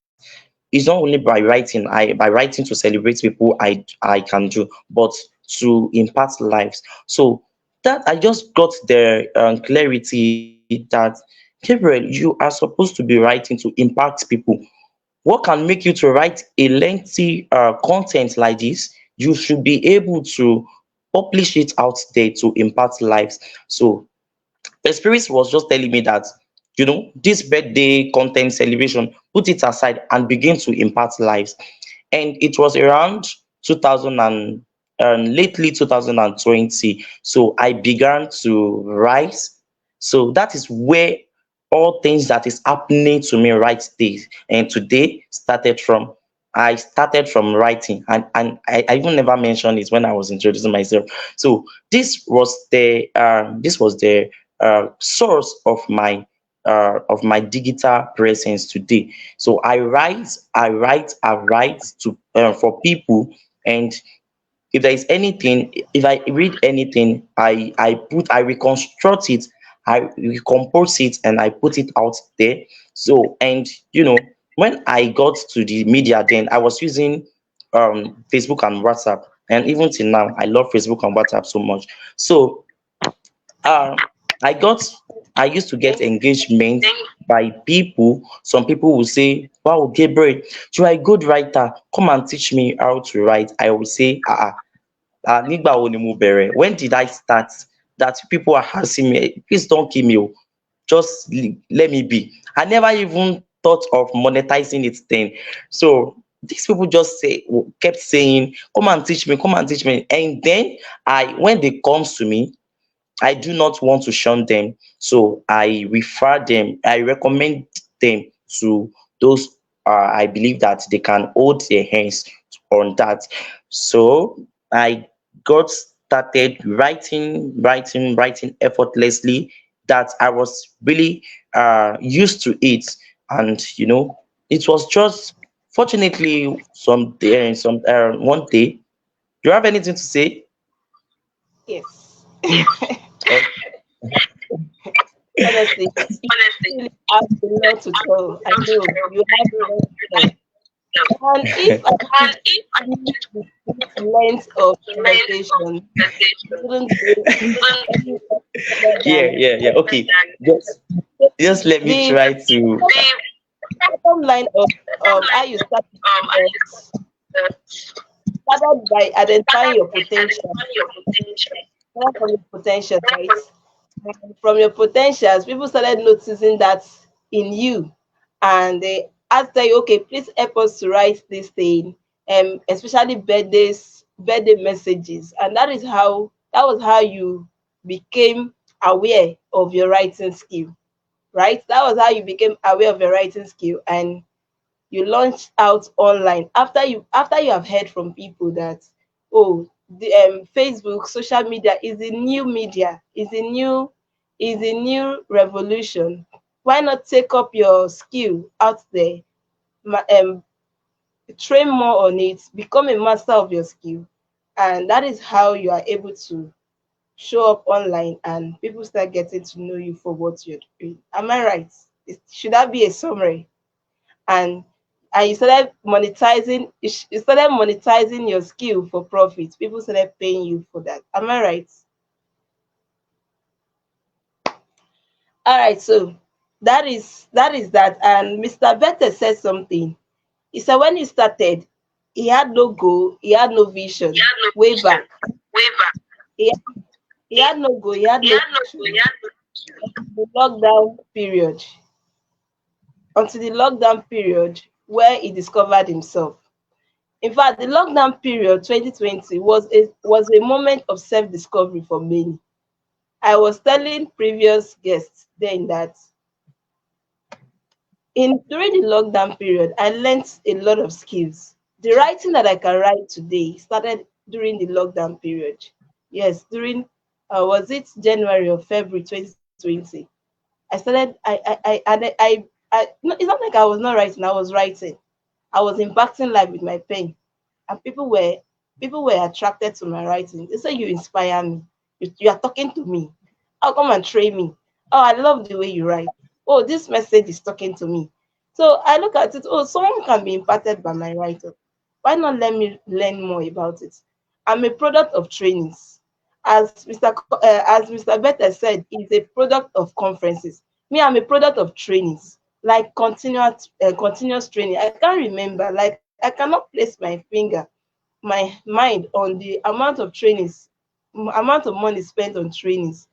it's not only by writing, by writing to celebrate people, I can do, but to impact lives. So that I just got the clarity that, Gabriel, you are supposed to be writing to impact people. What can make you to write a lengthy content like this? You should be able to publish it out there to impact lives. So the spirit was just telling me that, this birthday content celebration, put it aside and begin to impact lives. And it was around 2000 and lately 2020. So I began to rise. So that is where all things that is happening to me right there and today started from. I started from writing, and I even never mentioned it when I was introducing myself. So this was the source of my digital presence today. So I write to for people, and if there is anything, if I read anything, I reconstruct it, I recompose it, and I put it out there. So, and when I got to the media, then I was using Facebook and WhatsApp, and even till now I love Facebook and WhatsApp so much. So uh, I got I used to get engagement by people. Some people will say, wow, Gabriel, you are a good writer. Come and teach me how to write. I will say, nígbà wo ni mo bẹ̀rẹ̀? When did I start? That people are asking me, please don't kill me. Just let me be. I never even thought of monetizing it then. So these people just kept saying, come and teach me, come and teach me. And then when they comes to me, I do not want to shun them, so I refer them, I recommend them to those I believe that they can hold their hands on that. So I got started writing effortlessly, that I was really used to it. And it was just fortunately some one day. Do you have anything to say? Yes. Oh, Honestly, you really have a lot to tell. I know you have a lot to tell. And if I should limit this length of conversation, it wouldn't go any further yeah, than yeah, yeah. Okay. Just let me the try to. bottom line of how you started was started by identifying your potential. Learn from your potential, right? And from your potentials, people started noticing that in you, and they asked you, okay, please help us to write this thing, especially birthday messages, and that was how you became aware of your writing skill, right? That was how you became aware of your writing skill, and you launched out online after you have heard from people that, oh, the Facebook social media is the new media, is a new revolution. Why not take up your skill out there, ma- um, train more on it, become a master of your skill, and that is how you are able to show up online and people start getting to know you for what you're doing. Am I right? Should that be a summary? and and you started monetizing your skill for profit. People started paying you for that. Am I right? All right, so that is that. And Mr. Bethel said something. He said when he started, he had no goal, he had no vision. Way back, he, he had no goal, he had no vision. The lockdown period, until the lockdown period where he discovered himself. In fact, the lockdown period 2020 was a moment of self-discovery for many. I was telling previous guests then that in during the lockdown period, I learned a lot of skills. The writing that I can write today started during the lockdown period. Yes, during was it January or February 2020? I started. No, it's not like I was not writing. I was writing. I was impacting life with my pen, and people were attracted to my writing. They say you inspire me. You are talking to me. Oh, come and train me. Oh, I love the way you write. Oh, this message is talking to me. So I look at it. Oh, someone can be impacted by my writing. Why not let me learn more about it? I'm a product of trainings. As Mr. Bethel said, is a product of conferences. Me, I'm a product of trainings, like continuous training. I can't remember, like I cannot place my mind on the amount of money spent on trainings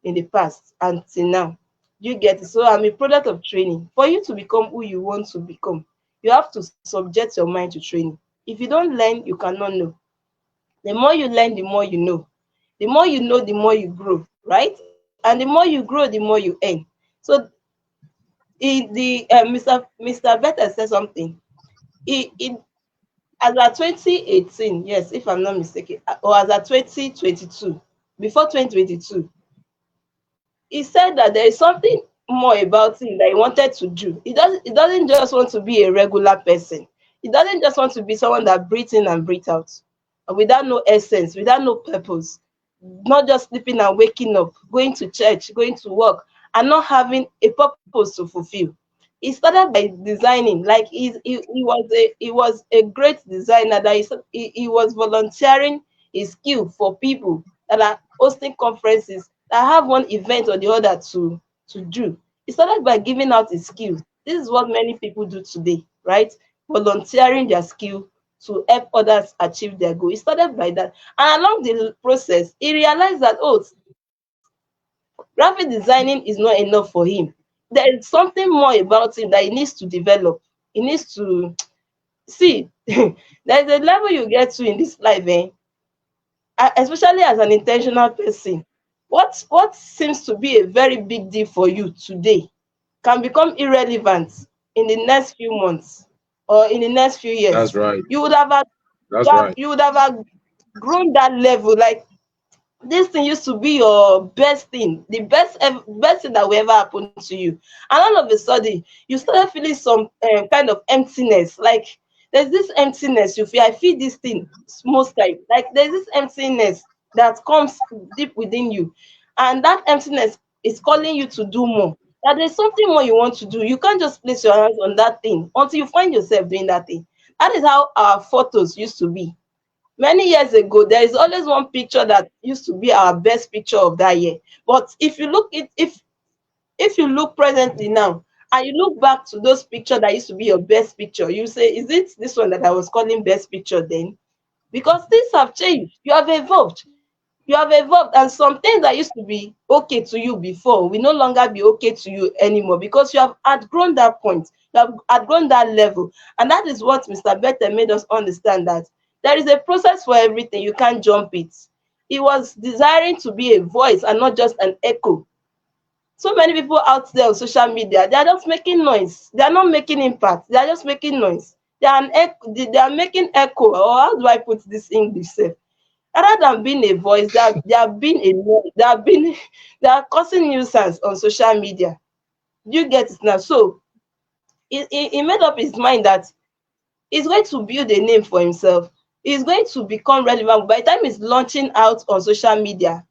in the past until now. You get it? So I'm a product of training. For you to become who you want to become, you have to subject your mind to training. If you don't learn, you cannot know. The more you learn, the more you know. The more you know, the more you grow, right? And the more you grow, the more you earn. So Mr. Vetter said something. He as at 2018, yes, if I'm not mistaken, or as at 2022, before 2022, he said that there is something more about him that he wanted to do. He doesn't just want to be a regular person. He doesn't just want to be someone that breathes in and breathes out, without no essence, without no purpose, not just sleeping and waking up, going to church, going to work, and not having a purpose to fulfill. He started by designing, like he was a great designer that he was volunteering his skill for people that are hosting conferences that have one event or the other to do. He started by giving out his skill. This is what many people do today, right? Volunteering their skill to help others achieve their goal. He started by that. And along the process, he realized that, oh, graphic designing is not enough for him. there is something more about him that he needs to develop. He needs to see. There's a level you get to in this life, especially as an intentional person. What seems to be a very big deal for you today can become irrelevant in the next few months or in the next few That's years. right. You would have That's right. you would have outgrown that level. Like, this thing used to be your best thing, the best thing that will ever happen to you, and all of a sudden you started feeling some kind of emptiness. Like, there's this emptiness you feel. I feel this thing most time. Like, there's this emptiness that comes deep within you, and that emptiness is calling you to do more. That there's something more you want to do. You can't just place your hands on that thing until you find yourself doing that thing. That is how our photos used to be. Many years ago, there is always one picture that used to be our best picture of that year. But if you look presently now and you look back to those pictures that used to be your best picture, you say, is it this one that I was calling best picture then? Because things have changed. You have evolved. You have evolved, and some things that used to be okay to you before will no longer be okay to you anymore, because you have outgrown that point. You have outgrown that level. And that is what Mr. Bethel made us understand, that there is a process for everything. You can't jump it. He was desiring to be a voice and not just an echo. So many people out there on social media, they are just making noise. They are not making impact. They are just making noise. They are they are making echo, or how do I put this English safe? Rather than being a voice, they have been they have been they are causing nuisance on social media. You get it now? So he made up his mind that he's going to build a name for himself. He's going to become relevant. By the time he's launching out on social media,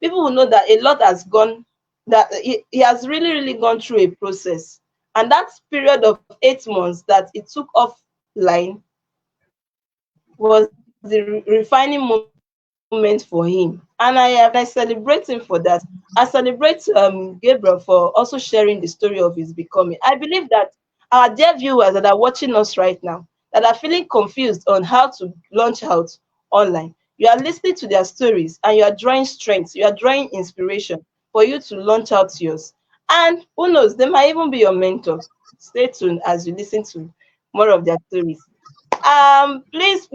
people will know that a lot has gone, that he has really gone through a process. And that period of 8 months that it took offline was the refining moment for him. And I celebrate him for that. I celebrate Gabriel for also sharing the story of his becoming. I believe that our dear viewers that are watching us right now, that are feeling confused on how to launch out online, you are listening to their stories and you are drawing strength, you are drawing inspiration for you to launch out yours. And who knows, they might even be your mentor. Stay tuned as you listen to more of their stories. Please,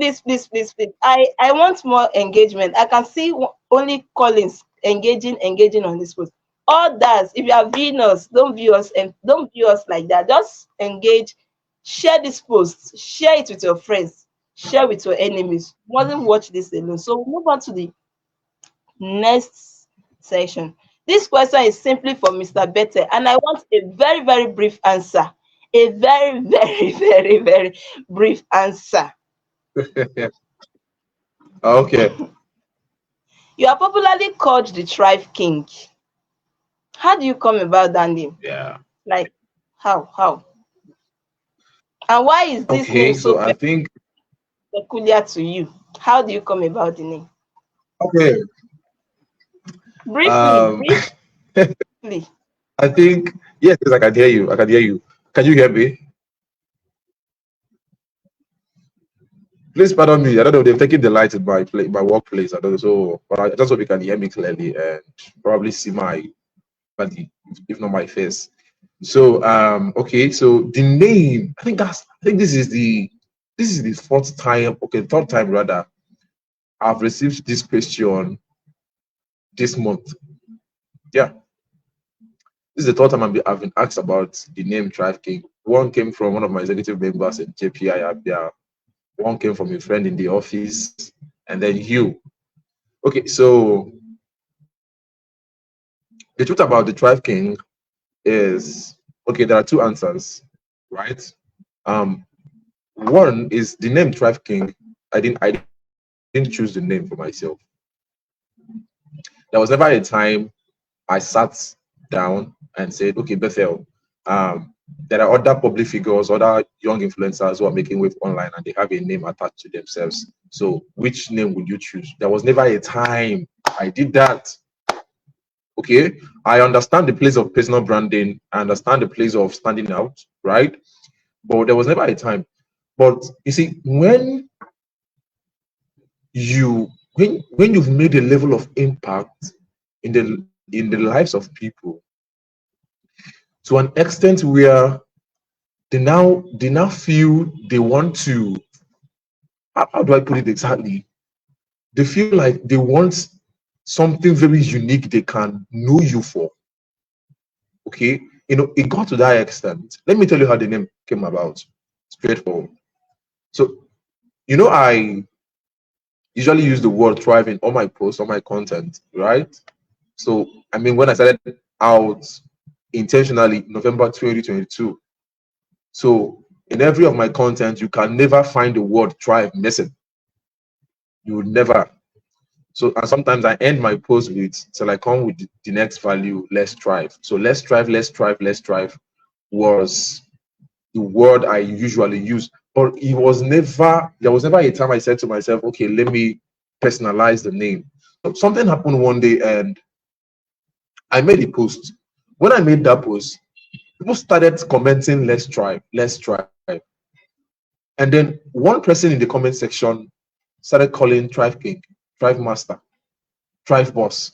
I want more engagement. I can see only Collins engaging on this post. Others, if you are viewing us, don't view us and don't view us like that. Just engage, share this post, share it with your friends, share with your enemies. You mustn't watch this alone. So we'll move on to the next section. This question is simply for Mr. Bette, and I want a very brief answer. A very brief answer. Okay. You are popularly called the Thrive King. How do you come about that name? Yeah. Like, how? How? And why is this name Okay. so So I think peculiar to you? How do you come about the name? okay. Briefly, Um briefly. I think yes, I can hear you. I can hear you. Can you hear me? Please pardon me. I don't know. They've taken the light in my workplace. I don't know. So, but I just hope you can hear me clearly and probably see my body, if not my face. So, okay. So the name. I think this is the fourth time. Okay, third time rather. I've received this question this month. Yeah, this is the third time I've been asked about the name Thrive King. One came from one of my executive members at JPI Abia. One came from a friend in the office, and then you. Okay, so the truth about the Thrive King is okay. There are two answers, right? Um, one is the name Thrive King. I didn't choose the name for myself. There was never a time I sat down and said, okay, Bethel, um, there are other public figures, other young influencers who are making wave online and they have a name attached to themselves. So which name would you choose? There was never a time I did that. Okay. I understand the place of personal branding. I understand the place of standing out, right? But there was never a time. But you see, when you've made a level of impact in the lives of people, to an extent where they now feel they want to, how do I put it exactly? They feel like they want something very unique they can know you for. Okay, it got to that extent. Let me tell you how the name came about. Straightforward. So, I usually use the word thrive in all my posts, all my content, right? So, I mean, when I started out intentionally November 2022, so in every of my content, you can never find the word thrive missing. You would never. So, and sometimes I end my post with till I come with the next value, let's strive. So let's strive, let's strive, let's strive was the word I usually use. But there was never a time I said to myself, okay, let me personalize the name. So something happened one day and I made a post. When I made that post, people started commenting, let's try, let's try. And then one person in the comment section started calling Thrive King, Thrive Master, Thrive Boss.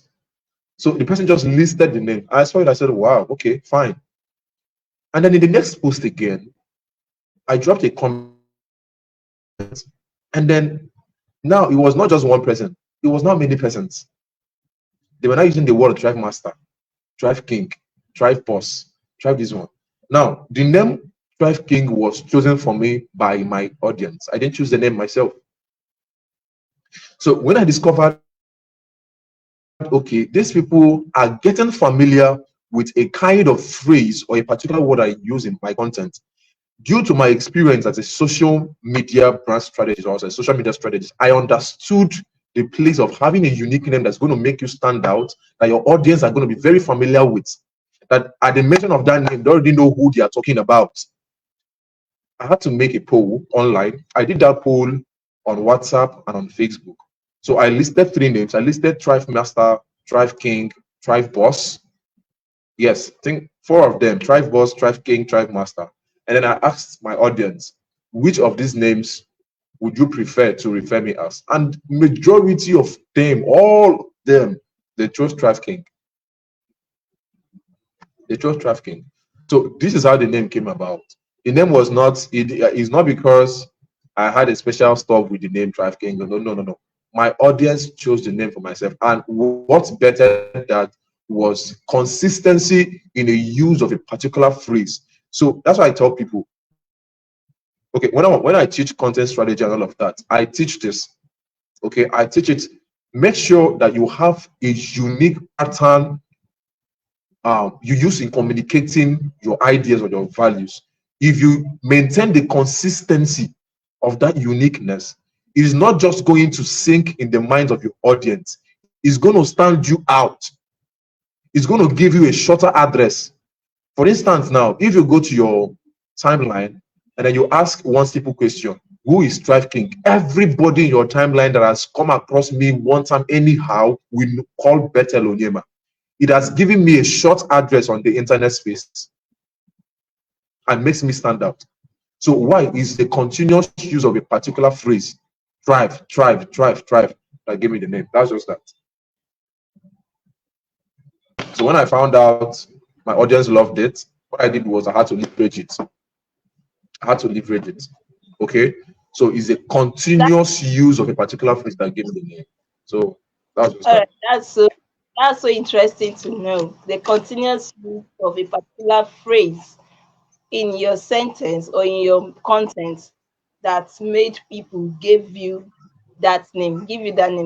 So the person just listed the name. I saw it, I said, wow, okay, fine. And then in the next post again, I dropped a comment. And then now it was not just one person, it was not many persons. They were not using the word Thrive Master, Thrive King, Thrive Boss, Thrive this one. Now, the name Thrive King was chosen for me by my audience. I didn't choose the name myself. So when I discovered, okay, these people are getting familiar with a kind of phrase or a particular word I use in my content, due to my experience as a social media brand strategist or as a social media strategist, I understood the place of having a unique name that's going to make you stand out, that your audience are going to be very familiar with, that at the mention of that name, they already know who they are talking about. I had to make a poll online. I did that poll on WhatsApp and on Facebook. So I listed three names. I listed Thrive Master, Thrive King, Thrive Boss. Yes, I think four of them: Thrive Boss, Thrive King, Thrive Master. And then I asked my audience, which of these names would you prefer to refer me as? And majority of them, all of them, they chose Thrive King. They chose Thrive King. So this is how the name came about. The name was not, it's not because I had a special stuff with the name Thrive King. No, no, no, no, no. My audience chose the name for myself. And what's better than that was consistency in the use of a particular phrase. So that's why I tell people, okay, when I teach content strategy and all of that, I teach this. Okay, I teach it. Make sure that you have a unique pattern you use in communicating your ideas or your values. If you maintain the consistency of that uniqueness, it is not just going to sink in the minds of your audience. It's going to stand you out. It's going to give you a shorter address. For instance, now, if you go to your timeline and then you ask one simple question, who is Thrive King? Everybody in your timeline that has come across me one time anyhow will call Bethel Onyemaechi. It has given me a short address on the internet space and makes me stand out. So why is the continuous use of a particular phrase, thrive, thrive, thrive, thrive, that gave me the name? That's just that. So when I found out my audience loved it, what I did was I had to leverage it. I had to leverage it. Okay. So it's a That, continuous use of a particular phrase that gave me the name. So that's just all that. right, that's so interesting to know the continuous use of a particular phrase in your sentence or in your content that made people give you that name,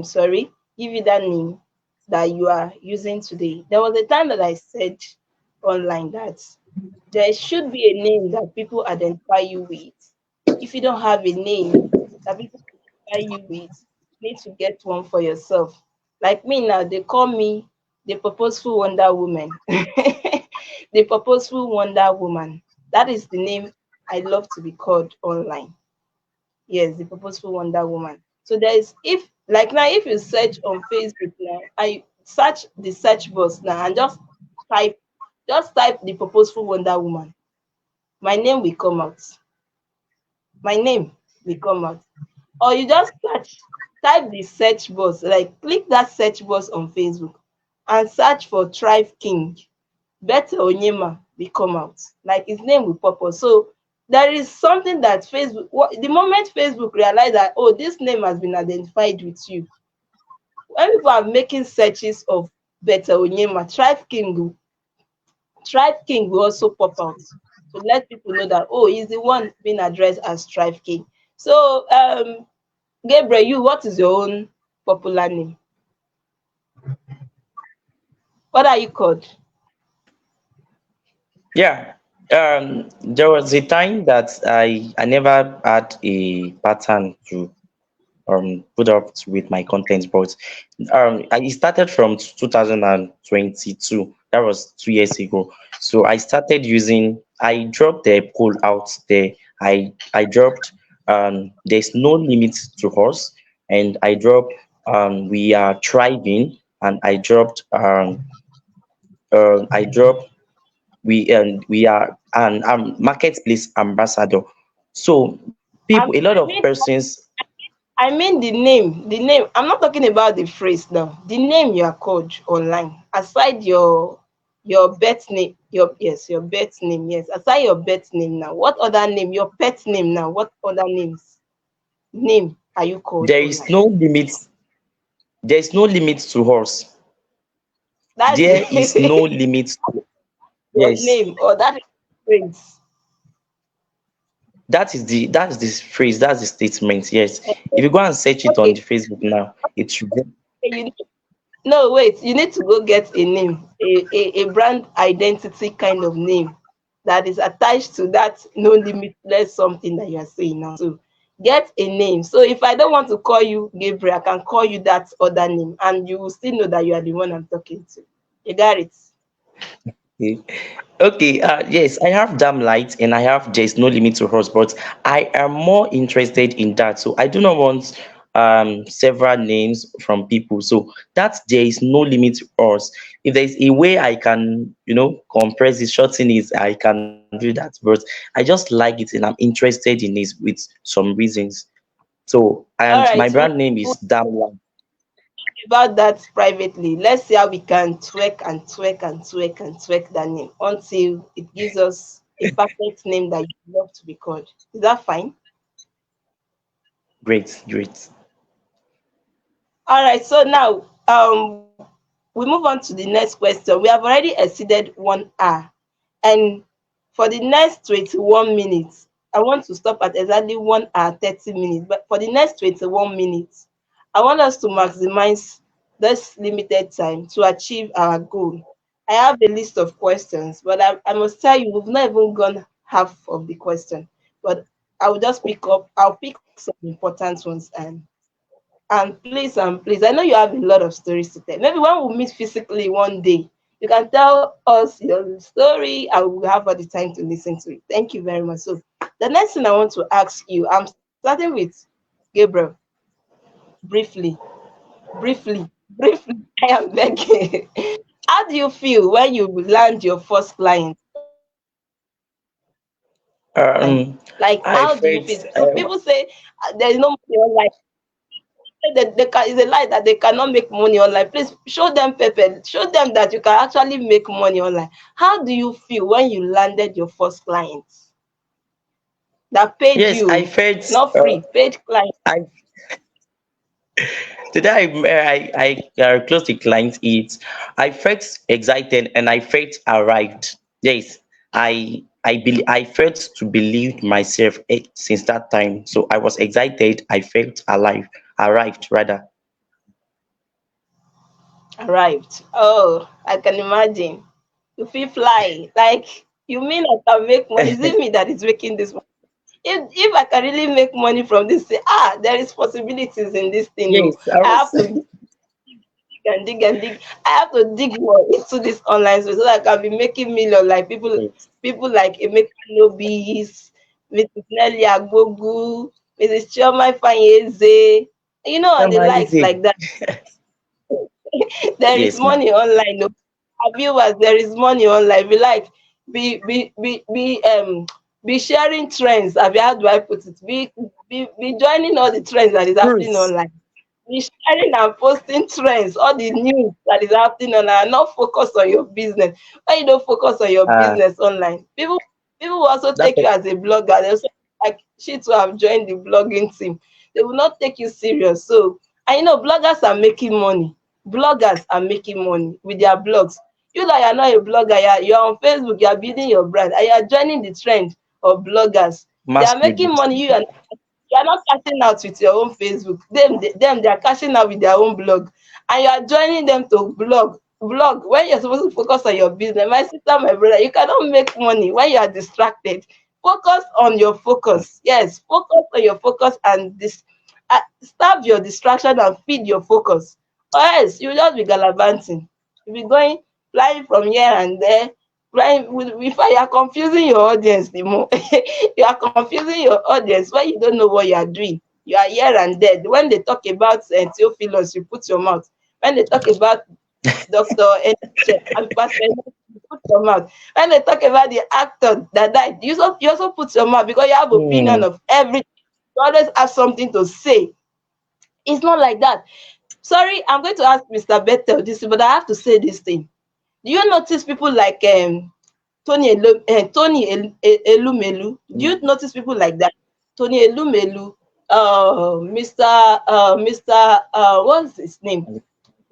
sorry, give you that name that you are using today. There was a time that I said online that there should be a name that people identify you with. If you don't have a name that people identify you with, you need to get one for yourself. Like me now, they call me the purposeful Wonder Woman. The purposeful Wonder Woman. That is the name I love to be called online. Yes, the purposeful Wonder Woman. So there is, if like now, if you search on Facebook now, I search the search box now and type type the purposeful Wonder Woman. My name will come out. My name will come out. Or you just type the search box, like click that search box on Facebook and search for Thrive King, Bethel Onyema. will come out. Like his name will pop up. So there is something that Facebook, the moment Facebook realize that, oh, this name has been identified with you, when people are making searches of Bethel Onyema, Tribe King will also pop out to let people know that, oh, he's the one being addressed as Tribe King. So, Gabriel, what is your own popular name? What are you called? Yeah. There was a time that I never had a pattern to put up with my content, but it started from 2022. That was 2 years ago. So I started using. I dropped the poll out there. I dropped. There's no limit to us, and I dropped. We are thriving, and I dropped. I dropped we are an marketplace ambassador. So people, a I lot of mean, persons. I mean the name. The name. I'm not talking about the phrase now. The name you are called online, aside your birth name, your birth name, yes. Aside your birth name now, what other name? Your pet name now. What other name are you called There is online? no limit. There is no limit to us. That's There is no the limit to, your yes. name or that is the phrase. That's the phrase, that's the statement. Yes. If you go and search it on Okay, the Facebook now, it should be. you no wait. You need to go get a name, a brand identity kind of name that is attached to that no limitless something that you are saying now. So get a name. So if I don't want to call you Gabriel, I can call you that other name, and you will still know that you are the one I'm talking to. You got it. Okay. Okay, yes, I have Damn Light and I have There's No Limit to Us, but I am more interested in that. So I do not want several names from people. So that There Is No Limit to Us. If there's a way I can, compress it, shorten it, I can do that. But I just like it and I'm interested in it with some reasons. So, and All my right. brand name is Damn Light. About that privately. Let's see how we can twerk and twerk and twerk and twerk that name until it gives us a perfect name that you love to be called. Is that fine? Great, great. All right. So now we move on to the next question. We have already exceeded 1 hour, and for the next 21 minutes, I want to stop at exactly 1 hour 30 minutes. But for the next 21 minutes, I want us to maximize this limited time to achieve our goal. I have a list of questions, but I must tell you, we've not even gone half of the question. But I'll pick some important ones, and please, I know you have a lot of stories to tell. Maybe when we meet physically one day, you can tell us your story and we'll have all the time to listen to it. Thank you very much. So, the next thing I want to ask you, I'm starting with Gabriel. Briefly, briefly, I am begging. How do you feel when you land your first client online? Like, how do you feel? Some people say I there's no felt money online. That it's a lie that they cannot make money online. Please show them pepper, show them that you can actually make money online. How do you feel when you landed your first client that paid yes, I you, felt not free, paid client? I today I closed the client it. I felt excited and I felt arrived. Yes, I felt to believe myself since that time. So I was excited. I felt alive, arrived rather. Arrived. Oh, I can imagine. You feel fly. Like, you mean I can make money? Is it me that is making this money? If I can really make money from this, say, there is possibilities in this thing. No, Yes, I I have was. to and dig and dig. I have to dig more into this online space so that I can be making millions like Yes. people like Emeka Nobis, Mrs. Nelly Agbogu, Mrs. Chioma Ifeanyeze, and the likes Normally, like that. There is yes, ma'am. money online. No, our viewers, there is money online. We like be sharing trends. How do I put it? Be joining all the trends that is happening Cruise. online. be sharing and posting trends, all the news that is happening online, not focus on your business. When you don't focus on your Uh, business online, people will also that take you as a blogger. They also like she to have joined the blogging team. They will not take you serious. So, and bloggers are making money. Bloggers are making money with their blogs. You that you are not a blogger, you're on Facebook, you are building your brand, and you are joining the trend of bloggers. They mass are making money. producing. You are not cashing out with your own Facebook. They are cashing out with their own blog, and you are joining them to blog when you're supposed to focus on your business. My sister, my brother, you cannot make money when you are distracted. Focus on your focus. Yes, focus on your focus, and this starve your distraction and feed your focus, or else you'll just be gallivanting. You'll be going flying from here and there, flying with fire. You are confusing your audience the more. You are confusing your audience when you don't know what you are doing. You are here and there. When they talk about Theophilus, you put your mouth. When they talk about Dr. NHS and Pastor NHS, you put your mouth. When they talk about the actor that died, you also put your mouth because you have opinion Hmm. of everything. You always have something to say. It's not like that. Sorry, I'm going to ask Mr. Bethel this, but I have to say this thing. Do you notice people like Elumelu? Do you notice people like that? Tony Elumelu, Mr. What's his name?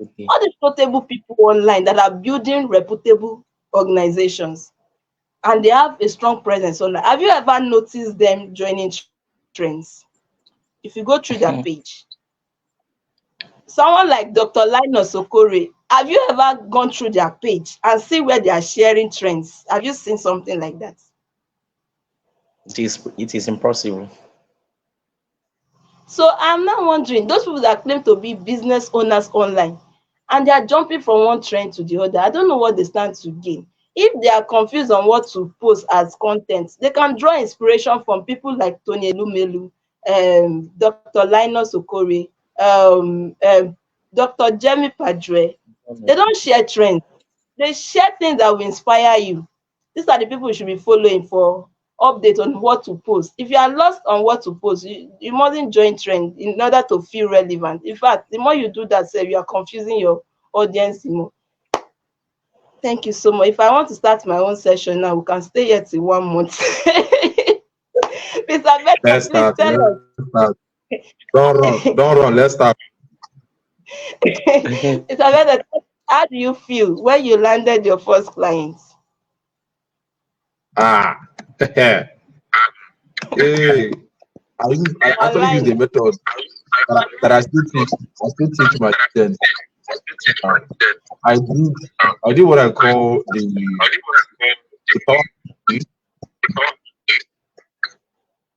Okay. All these notable people online that are building reputable organizations and they have a strong presence online. Have you ever noticed them joining trends? If you go through their page, someone like Dr. Linus Okore, have you ever gone through their page and see where they are sharing trends? Have you seen something like that? It is impossible. So I'm now wondering, those people that claim to be business owners online and they are jumping from one trend to the other, I don't know what they stand to gain. If they are confused on what to post as content, they can draw inspiration from people like Tony Elumelu, Dr. Linus Okore, Dr. Jemmy Padre. They don't share trends. They share things that will inspire you. These are the people you should be following for update on what to post. If you are lost on what to post, you mustn't join trend in order to feel relevant. In fact, the more you do that, you are confusing your audience more. Thank you so much. If I want to start my own session now, we can stay here till 1 month. Mr. Beto, Let's please start. tell Let's us. start. Don't run. Don't run. Let's start. Mr. Beto, how do you feel when you landed your first client? Ah. Hey. I actually use Online. the method that I still teach. I still teach my students. Uh, I did what I call the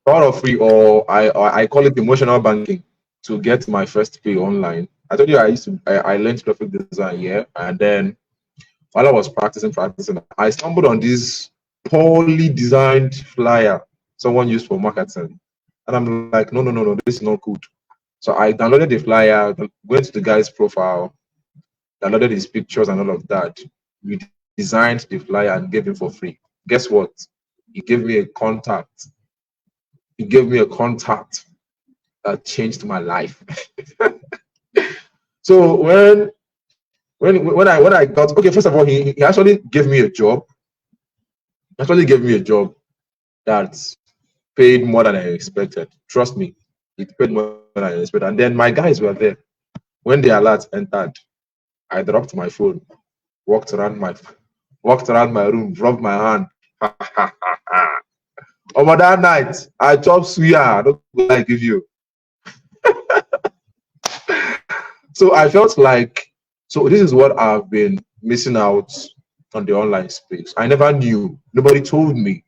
power of free, or I call it emotional banking to get my first pay online. I told you I learned graphic design, yeah, and then while I was practicing, I stumbled on this poorly designed flyer someone used for marketing, and I'm like, no, this is not good. So I downloaded the flyer, went to the guy's profile, downloaded his pictures and all of that. We designed the flyer and gave him for free. Guess what? He gave me a contact. He gave me a contact that changed my life. So when I got, okay, first of all, he actually gave me a job. He actually gave me a job that paid more than I expected. Trust me, it paid more than I expected. And then my guys were there. When the alert entered, I dropped my phone, walked around my walked around my room, rubbed my hand. Over that night, I chopped suya. Don't go lie, give you. So I felt like, so this is what I've been missing out on the online space. I never knew. Nobody told me.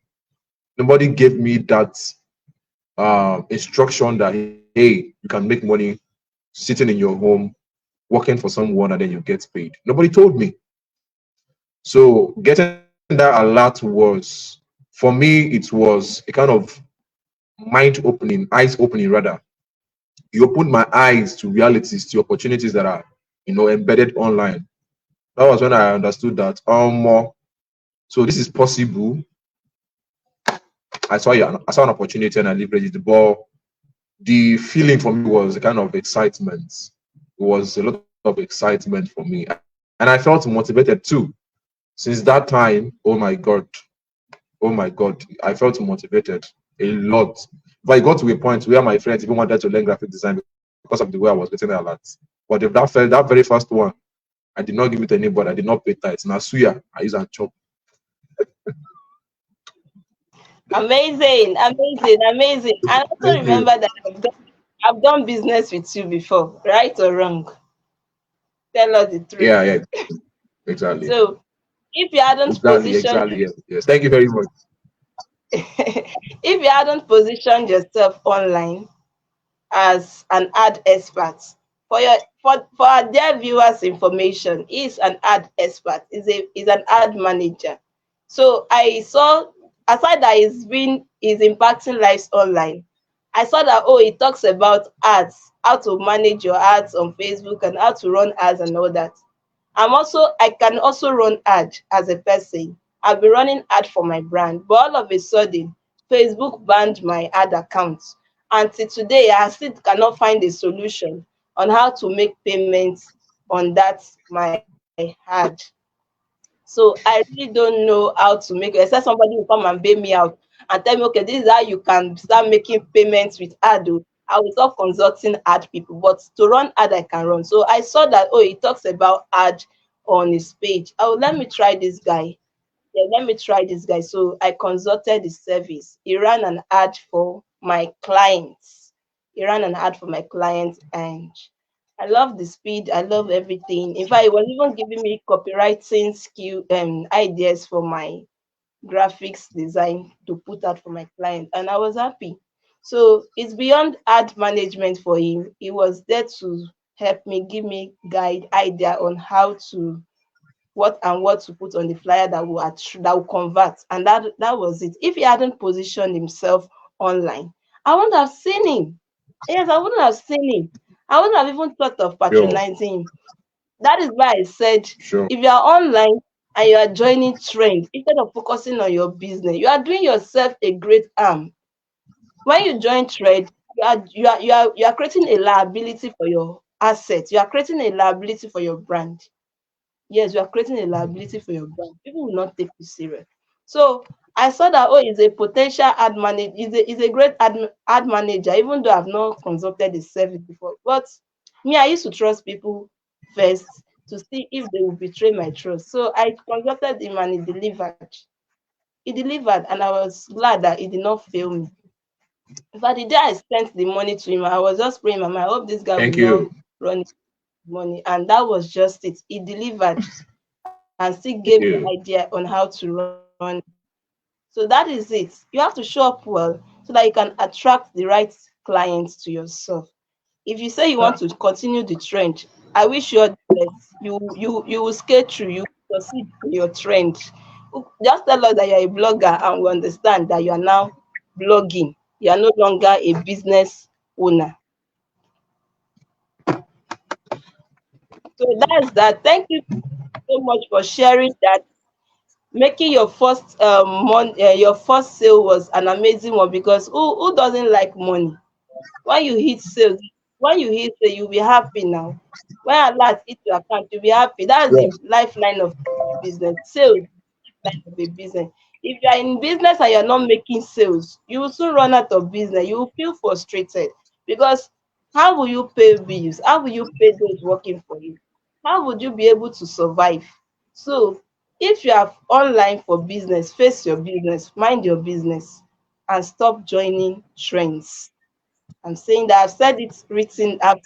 Nobody gave me that instruction that, hey, you can make money sitting in your home, working for someone, and then you get paid. Nobody told me. So getting that alert was, for me, it was a kind of mind opening, eyes opening rather. You opened my eyes to realities, to opportunities that are, embedded online. That was when I understood that so this is possible. I saw an opportunity and I leveraged it. But the feeling for me was a kind of excitement. was a lot of excitement for me. And I felt motivated too. Since that time, oh my God, I felt motivated a lot. But I got to a point where my friends even wanted to learn graphic design because of the way I was getting alert. But if that very first one, I did not give it to anybody. I did not pay tithes. Now suya, I use and chop. Amazing, amazing, amazing. And also Thank you. remember that I've done business with you before, right or wrong? Tell us the Yeah, truth. yeah, exactly. So if you hadn't Exactly, positioned exactly. Yes, yes. Thank you very much. if you hadn't positioned yourself online as an ad expert, for our dear viewers information, he's an ad expert, is an ad manager. So I saw, aside that is impacting lives online, I saw that, oh, he talks about ads, how to manage your ads on Facebook and how to run ads and all that. I can also run ad as a person. I've been running ad for my brand, but all of a sudden Facebook banned my ad account. Until today, I still cannot find a solution on how to make payments on that my ad. So I really don't know how to make it. Except somebody will come and bail me out and tell me, okay, this is how you can start making payments with ad. Oh. I will stop consulting ad people, but to run ad I can run. So I saw that, oh, he talks about ad on his page. Oh, let me try this guy. Yeah, let me try this guy. So I consulted the service. He ran an ad for my clients. He ran an ad for my clients, and I love the speed. I love everything. In fact, it was even giving me copywriting skill ideas for my graphics design to put out for my client, and I was happy. So it's beyond ad management for him. He was there to help me, give me guide idea on how to what to put on the flyer that will convert, and that was it. If he hadn't positioned himself online, I wouldn't have seen him. Yes, I wouldn't have seen him. I wouldn't have even thought of Sure, patronizing him. That is why I said, sure. if you are online and you are joining trend instead of focusing on your business, you are doing yourself a great harm. When you join trade, you are creating a liability for your assets. You are creating a liability for your brand. Yes, you are creating a liability for your brand. People will not take you serious. So I saw that, oh, he's a potential ad manager, he's a great ad manager, even though I've not consulted the service before. But me, I used to trust people first to see if they will betray my trust. So I consulted him and he delivered. He delivered, and I was glad that he did not fail me. In fact, the day I sent the money to him, I was just praying, Mama, I hope this guy will Thank not you. run money. And that was just it. He delivered and still gave me Thank idea you. on how to run. So that is it. You have to show up well so that you can attract the right clients to yourself. If you say you want to continue the trend, I wish you all the best. You will skate through, you succeed in your trend. Just tell us that you're a blogger and we understand that you are now blogging. You are no longer a business owner. So that's that. Thank you so much for sharing that. Making your first sale was an amazing one, because who doesn't like money? When you hit sales, when you hit sale, you'll be happy now. When alert hit your account, you'll be happy. That's the Yes. lifeline of business. Sales, life of a business. If you are in business and you're not making sales, you will soon run out of business. You will feel frustrated, because how will you pay bills? How will you pay those working for you? How would you be able to survive? So if you are online for business, face your business, mind your business, and stop joining trends. I'm saying that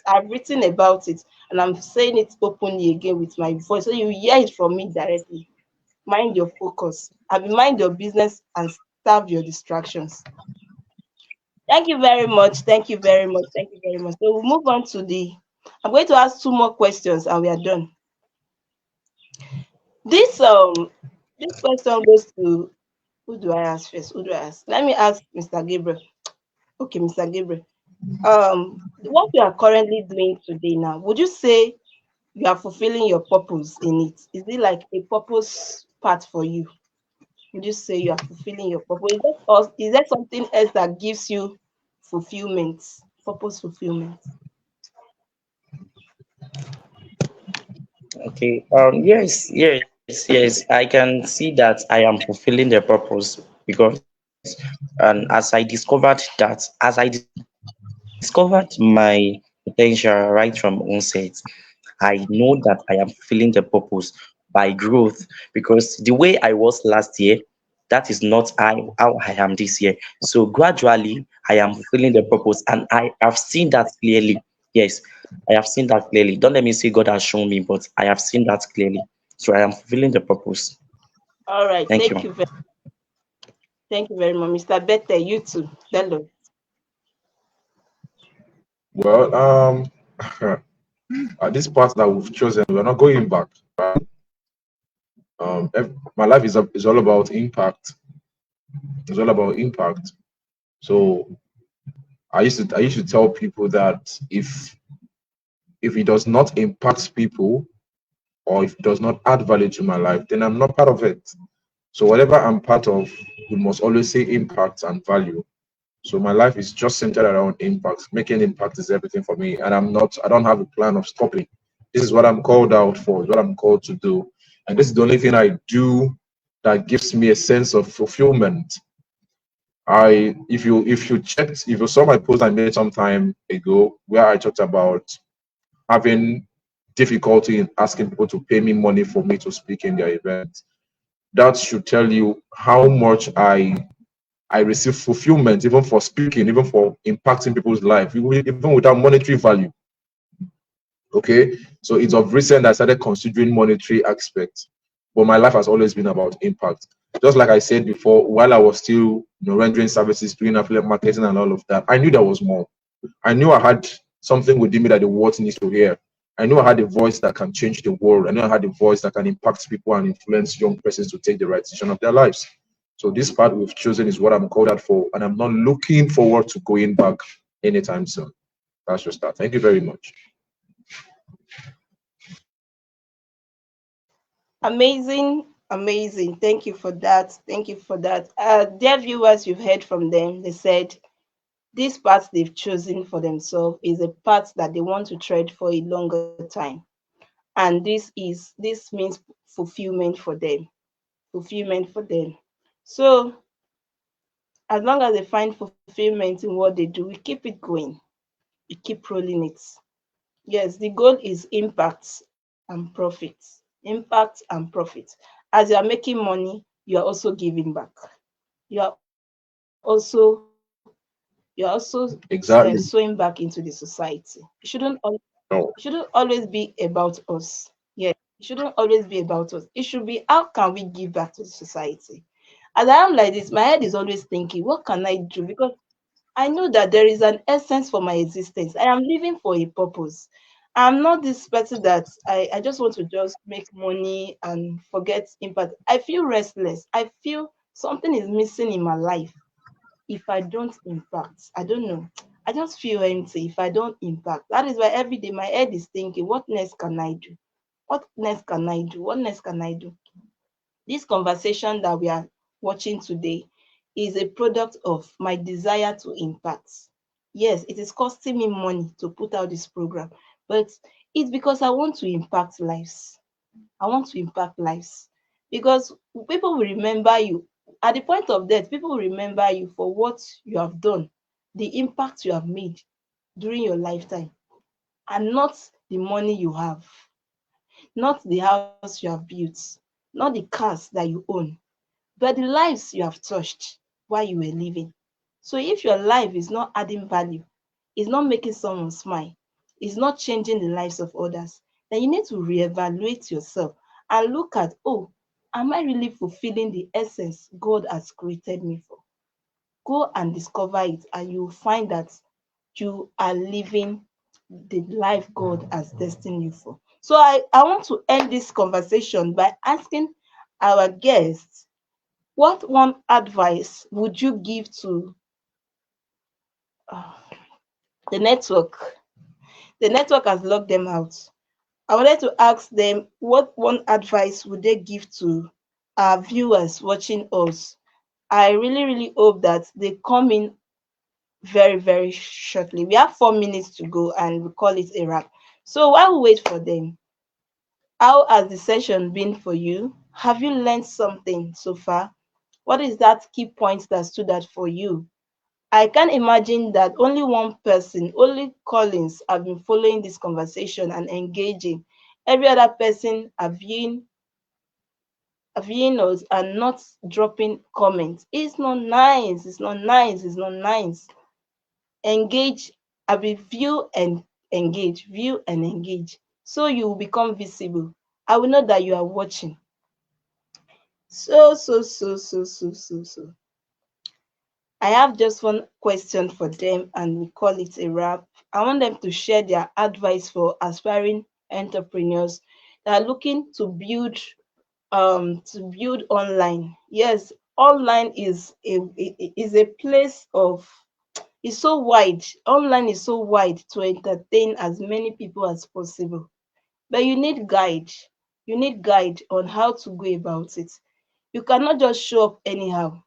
I've written about it, and I'm saying it openly again with my voice. So you hear it from me directly. Mind your focus. Mind your business and starve your distractions. Thank you very much. Thank you very much. Thank you very much. So we'll move on to I'm going to ask two more questions and we are done. This this question goes to, who do I ask first? Who do I ask? Let me ask Mr. Gabriel. Okay, Mr. Gabriel. What you are currently doing today now, would you say you are fulfilling your purpose in it? Is it like a purpose part for you? Would you say you are fulfilling your purpose? Is there something else that gives you fulfillment, purpose fulfillment? Okay. Yes. I can see that I am fulfilling the purpose because, and as I discovered that, as I discovered my potential right from onset, I know that I am fulfilling the purpose by growth because the way I was last year, that is not how I am this year. So gradually, I am fulfilling the purpose, and I have seen that clearly. Yes, I have seen that clearly. Don't let me say God has shown me, but I have seen that clearly. So I am fulfilling the purpose. All right. Thank you. Thank you very much, Mr. Bethel. You too. Hello. Well, at this part that we've chosen, we're not going back. My life is all about impact. It's all about impact. So I used to tell people that if it does not impact people or if it does not add value to my life, then I'm not part of it. So whatever I'm part of, we must always say impact and value. So my life is just centered around impact. Making impact is everything for me, and I don't have a plan of stopping. This is what I'm called out for. It's what I'm called to do, and this is the only thing I do that gives me a sense of fulfillment. If you saw my post I made some time ago where I talked about having difficulty in asking people to pay me money for me to speak in their event, that should tell you how much I receive fulfillment even for speaking, even for impacting people's life, even without monetary value. Okay, so it's of recent I started considering monetary aspects, but my life has always been about impact. Just like I said before, while I was still rendering services, doing affiliate marketing and all of that, I knew there was more. I knew I had something within me that the world needs to hear. I knew I had a voice that can change the world. I knew I had a voice that can impact people and influence young persons to take the right decision of their lives. So this part we've chosen is what I'm called out for, and I'm not looking forward to going back anytime soon. That's just that. Thank you very much. Amazing, amazing. Thank you for that. Thank you for that. Dear viewers, you've heard from them. They said this path they've chosen for themselves is a path that they want to tread for a longer time. And this means fulfillment for them. Fulfillment for them. So as long as they find fulfillment in what they do, we keep it going. We keep rolling it. Yes, the goal is impact and profit. Impact and profit. As you are making money, you are also giving back. You are sewing back into the Exactly. society. It No. shouldn't always be about us. Yeah, it shouldn't always be about us. It should be how can we give back to the society. As I am like this, my head is always thinking, what can I do? Because I know that there is an essence for my existence. I am living for a purpose. I'm not this person that I just want to just make money and forget impact. I feel restless. I feel something is missing in my life if I don't impact. I don't know. I just feel empty if I don't impact. That is why every day my head is thinking, what next can I do? What next can I do? What next can I do? This conversation that we are watching today is a product of my desire to impact. Yes, it is costing me money to put out this program, but it's because I want to impact lives. I want to impact lives because people will remember you at the point of death. People will remember you for what you have done, the impact you have made during your lifetime, and not the money you have, not the house you have built, not the cars that you own, but the lives you have touched while you were living. So if your life is not adding value, is not making someone smile, is not changing the lives of others, then you need to reevaluate yourself and look at, oh, am I really fulfilling the essence God has created me for? Go and discover it, and you'll find that you are living the life God has destined you for. So I want to end this conversation by asking our guests, what one advice would you give to uh, the network? The network has locked them out. I wanted to ask them what one advice would they give to our viewers watching us. I really, really hope that they come in very, very shortly. We have 4 minutes to go and we call it a wrap. So while we wait for them, how has the session been for you? Have you learned something so far? What is that key point that stood out for you? I can't imagine that only one person, only Collins, have been following this conversation and engaging. Every other person are viewing us and not dropping comments. It's not nice. It's not nice. It's not nice. Engage, I will view and engage, view and engage. So you will become visible. I will know that you are watching. So. I have just one question for them and we call it a wrap. I want them to share their advice for aspiring entrepreneurs that are looking to build online. Yes, online is a place of is so wide. Online is so wide to entertain as many people as possible. But you need guide. You need guide on how to go about it. You cannot just show up anyhow.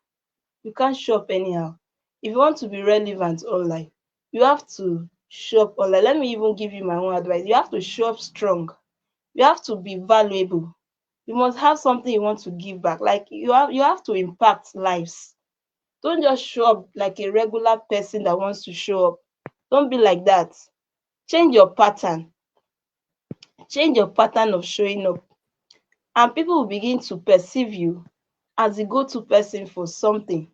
You can't show up anyhow. If you want to be relevant online, you have to show up online. Let me even give you my own advice. You have to show up strong. You have to be valuable. You must have something you want to give back. Like you have to impact lives. Don't just show up like a regular person that wants to show up. Don't be like that. Change your pattern. Change your pattern of showing up. And people will begin to perceive you as the go-to person for something.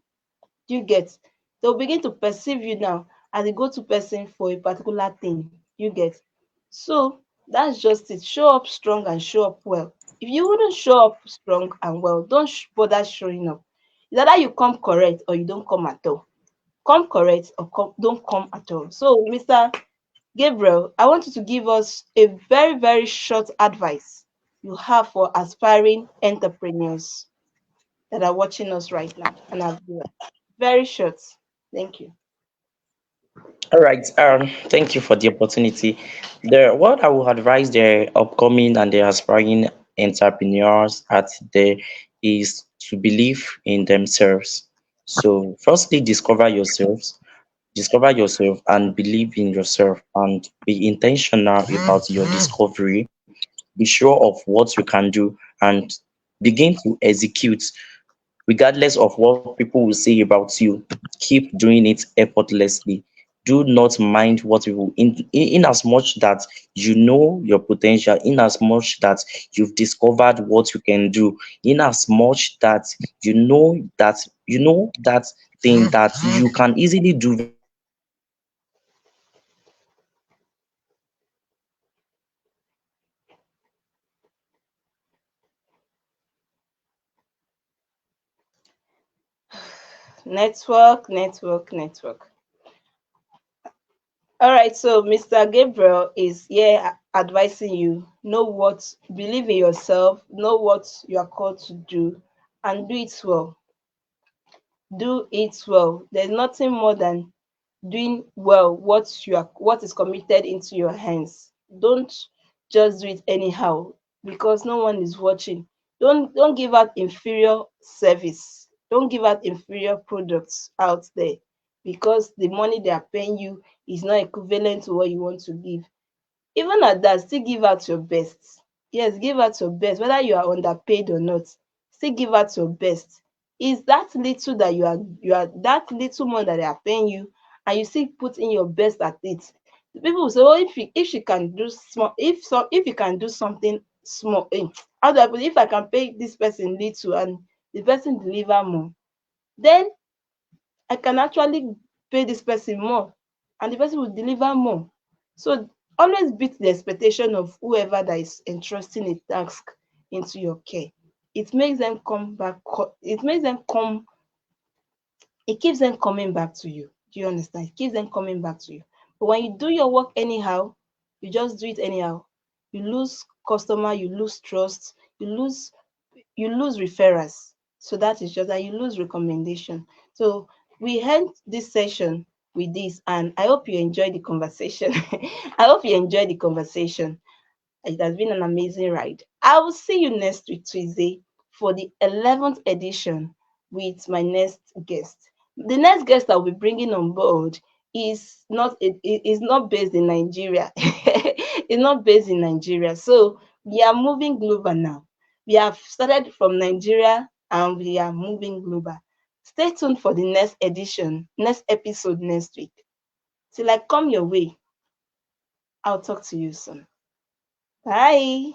Do you get? They'll begin to perceive you now as a go-to person for a particular thing. You get? So that's just it. Show up strong and show up well. If you wouldn't show up strong and well, don't bother showing up. It's either you come correct or you don't come at all. Come correct or don't come at all. So, Mr. Gabriel, I want you to give us a very, very short advice you have for aspiring entrepreneurs that are watching us right now and are viewers. Very short. Thank you. All right. Thank you for the opportunity. What I would advise the upcoming and the aspiring entrepreneurs out there is to believe in themselves. So, firstly, discover yourself and believe in yourself, and be intentional about your discovery. Be sure of what you can do and begin to execute regardless of what people will say about you. Keep doing it effortlessly. Do not mind what people in as much that you know your potential, in as much that you've discovered what you can do, in as much that you know that thing that you can easily do very well. Keep doing it effortlessly. Do not mind what people will say about you. Keep doing it effortlessly. Network. All right, so Mr. Gabriel is here advising you know what, believe in yourself, know what you are called to do, and do it well. Do it well. There's nothing more than doing well what is committed into your hands. Don't just do it anyhow because no one is watching. Don't give out inferior service. Don't give out inferior products out there because the money they are paying you is not equivalent to what you want to give. Even at that, still give out your best. Yes, give out your best, whether you are underpaid or not. Still give out your best. Is that little that you are that little more that they are paying you, and you still put in your best at it. The people will say, "Oh, if she can do small, if you can do something small, how do I put it? If I can pay this person little and the person deliver more, then I can actually pay this person more and the person will deliver more." So always beat the expectation of whoever that is entrusting a task into your care. It makes them come back, it makes them come, it keeps them coming back to you. Do you understand? It keeps them coming back to you. But when you do your work anyhow, you just do it anyhow, you lose customer, you lose trust, you lose referrals. So that is just that you lose recommendation. So we end this session with this, and I hope you enjoyed the conversation. I hope you enjoyed the conversation. It has been an amazing ride. I will see you next week, Tuesday, for the 11th edition with my next guest. The next guest I'll be bringing on board is not based in Nigeria. is not based in Nigeria. So we are moving global now. We have started from Nigeria and we are moving global. Stay tuned for the next edition, next episode next week. Till I come your way, I'll talk to you soon. Bye.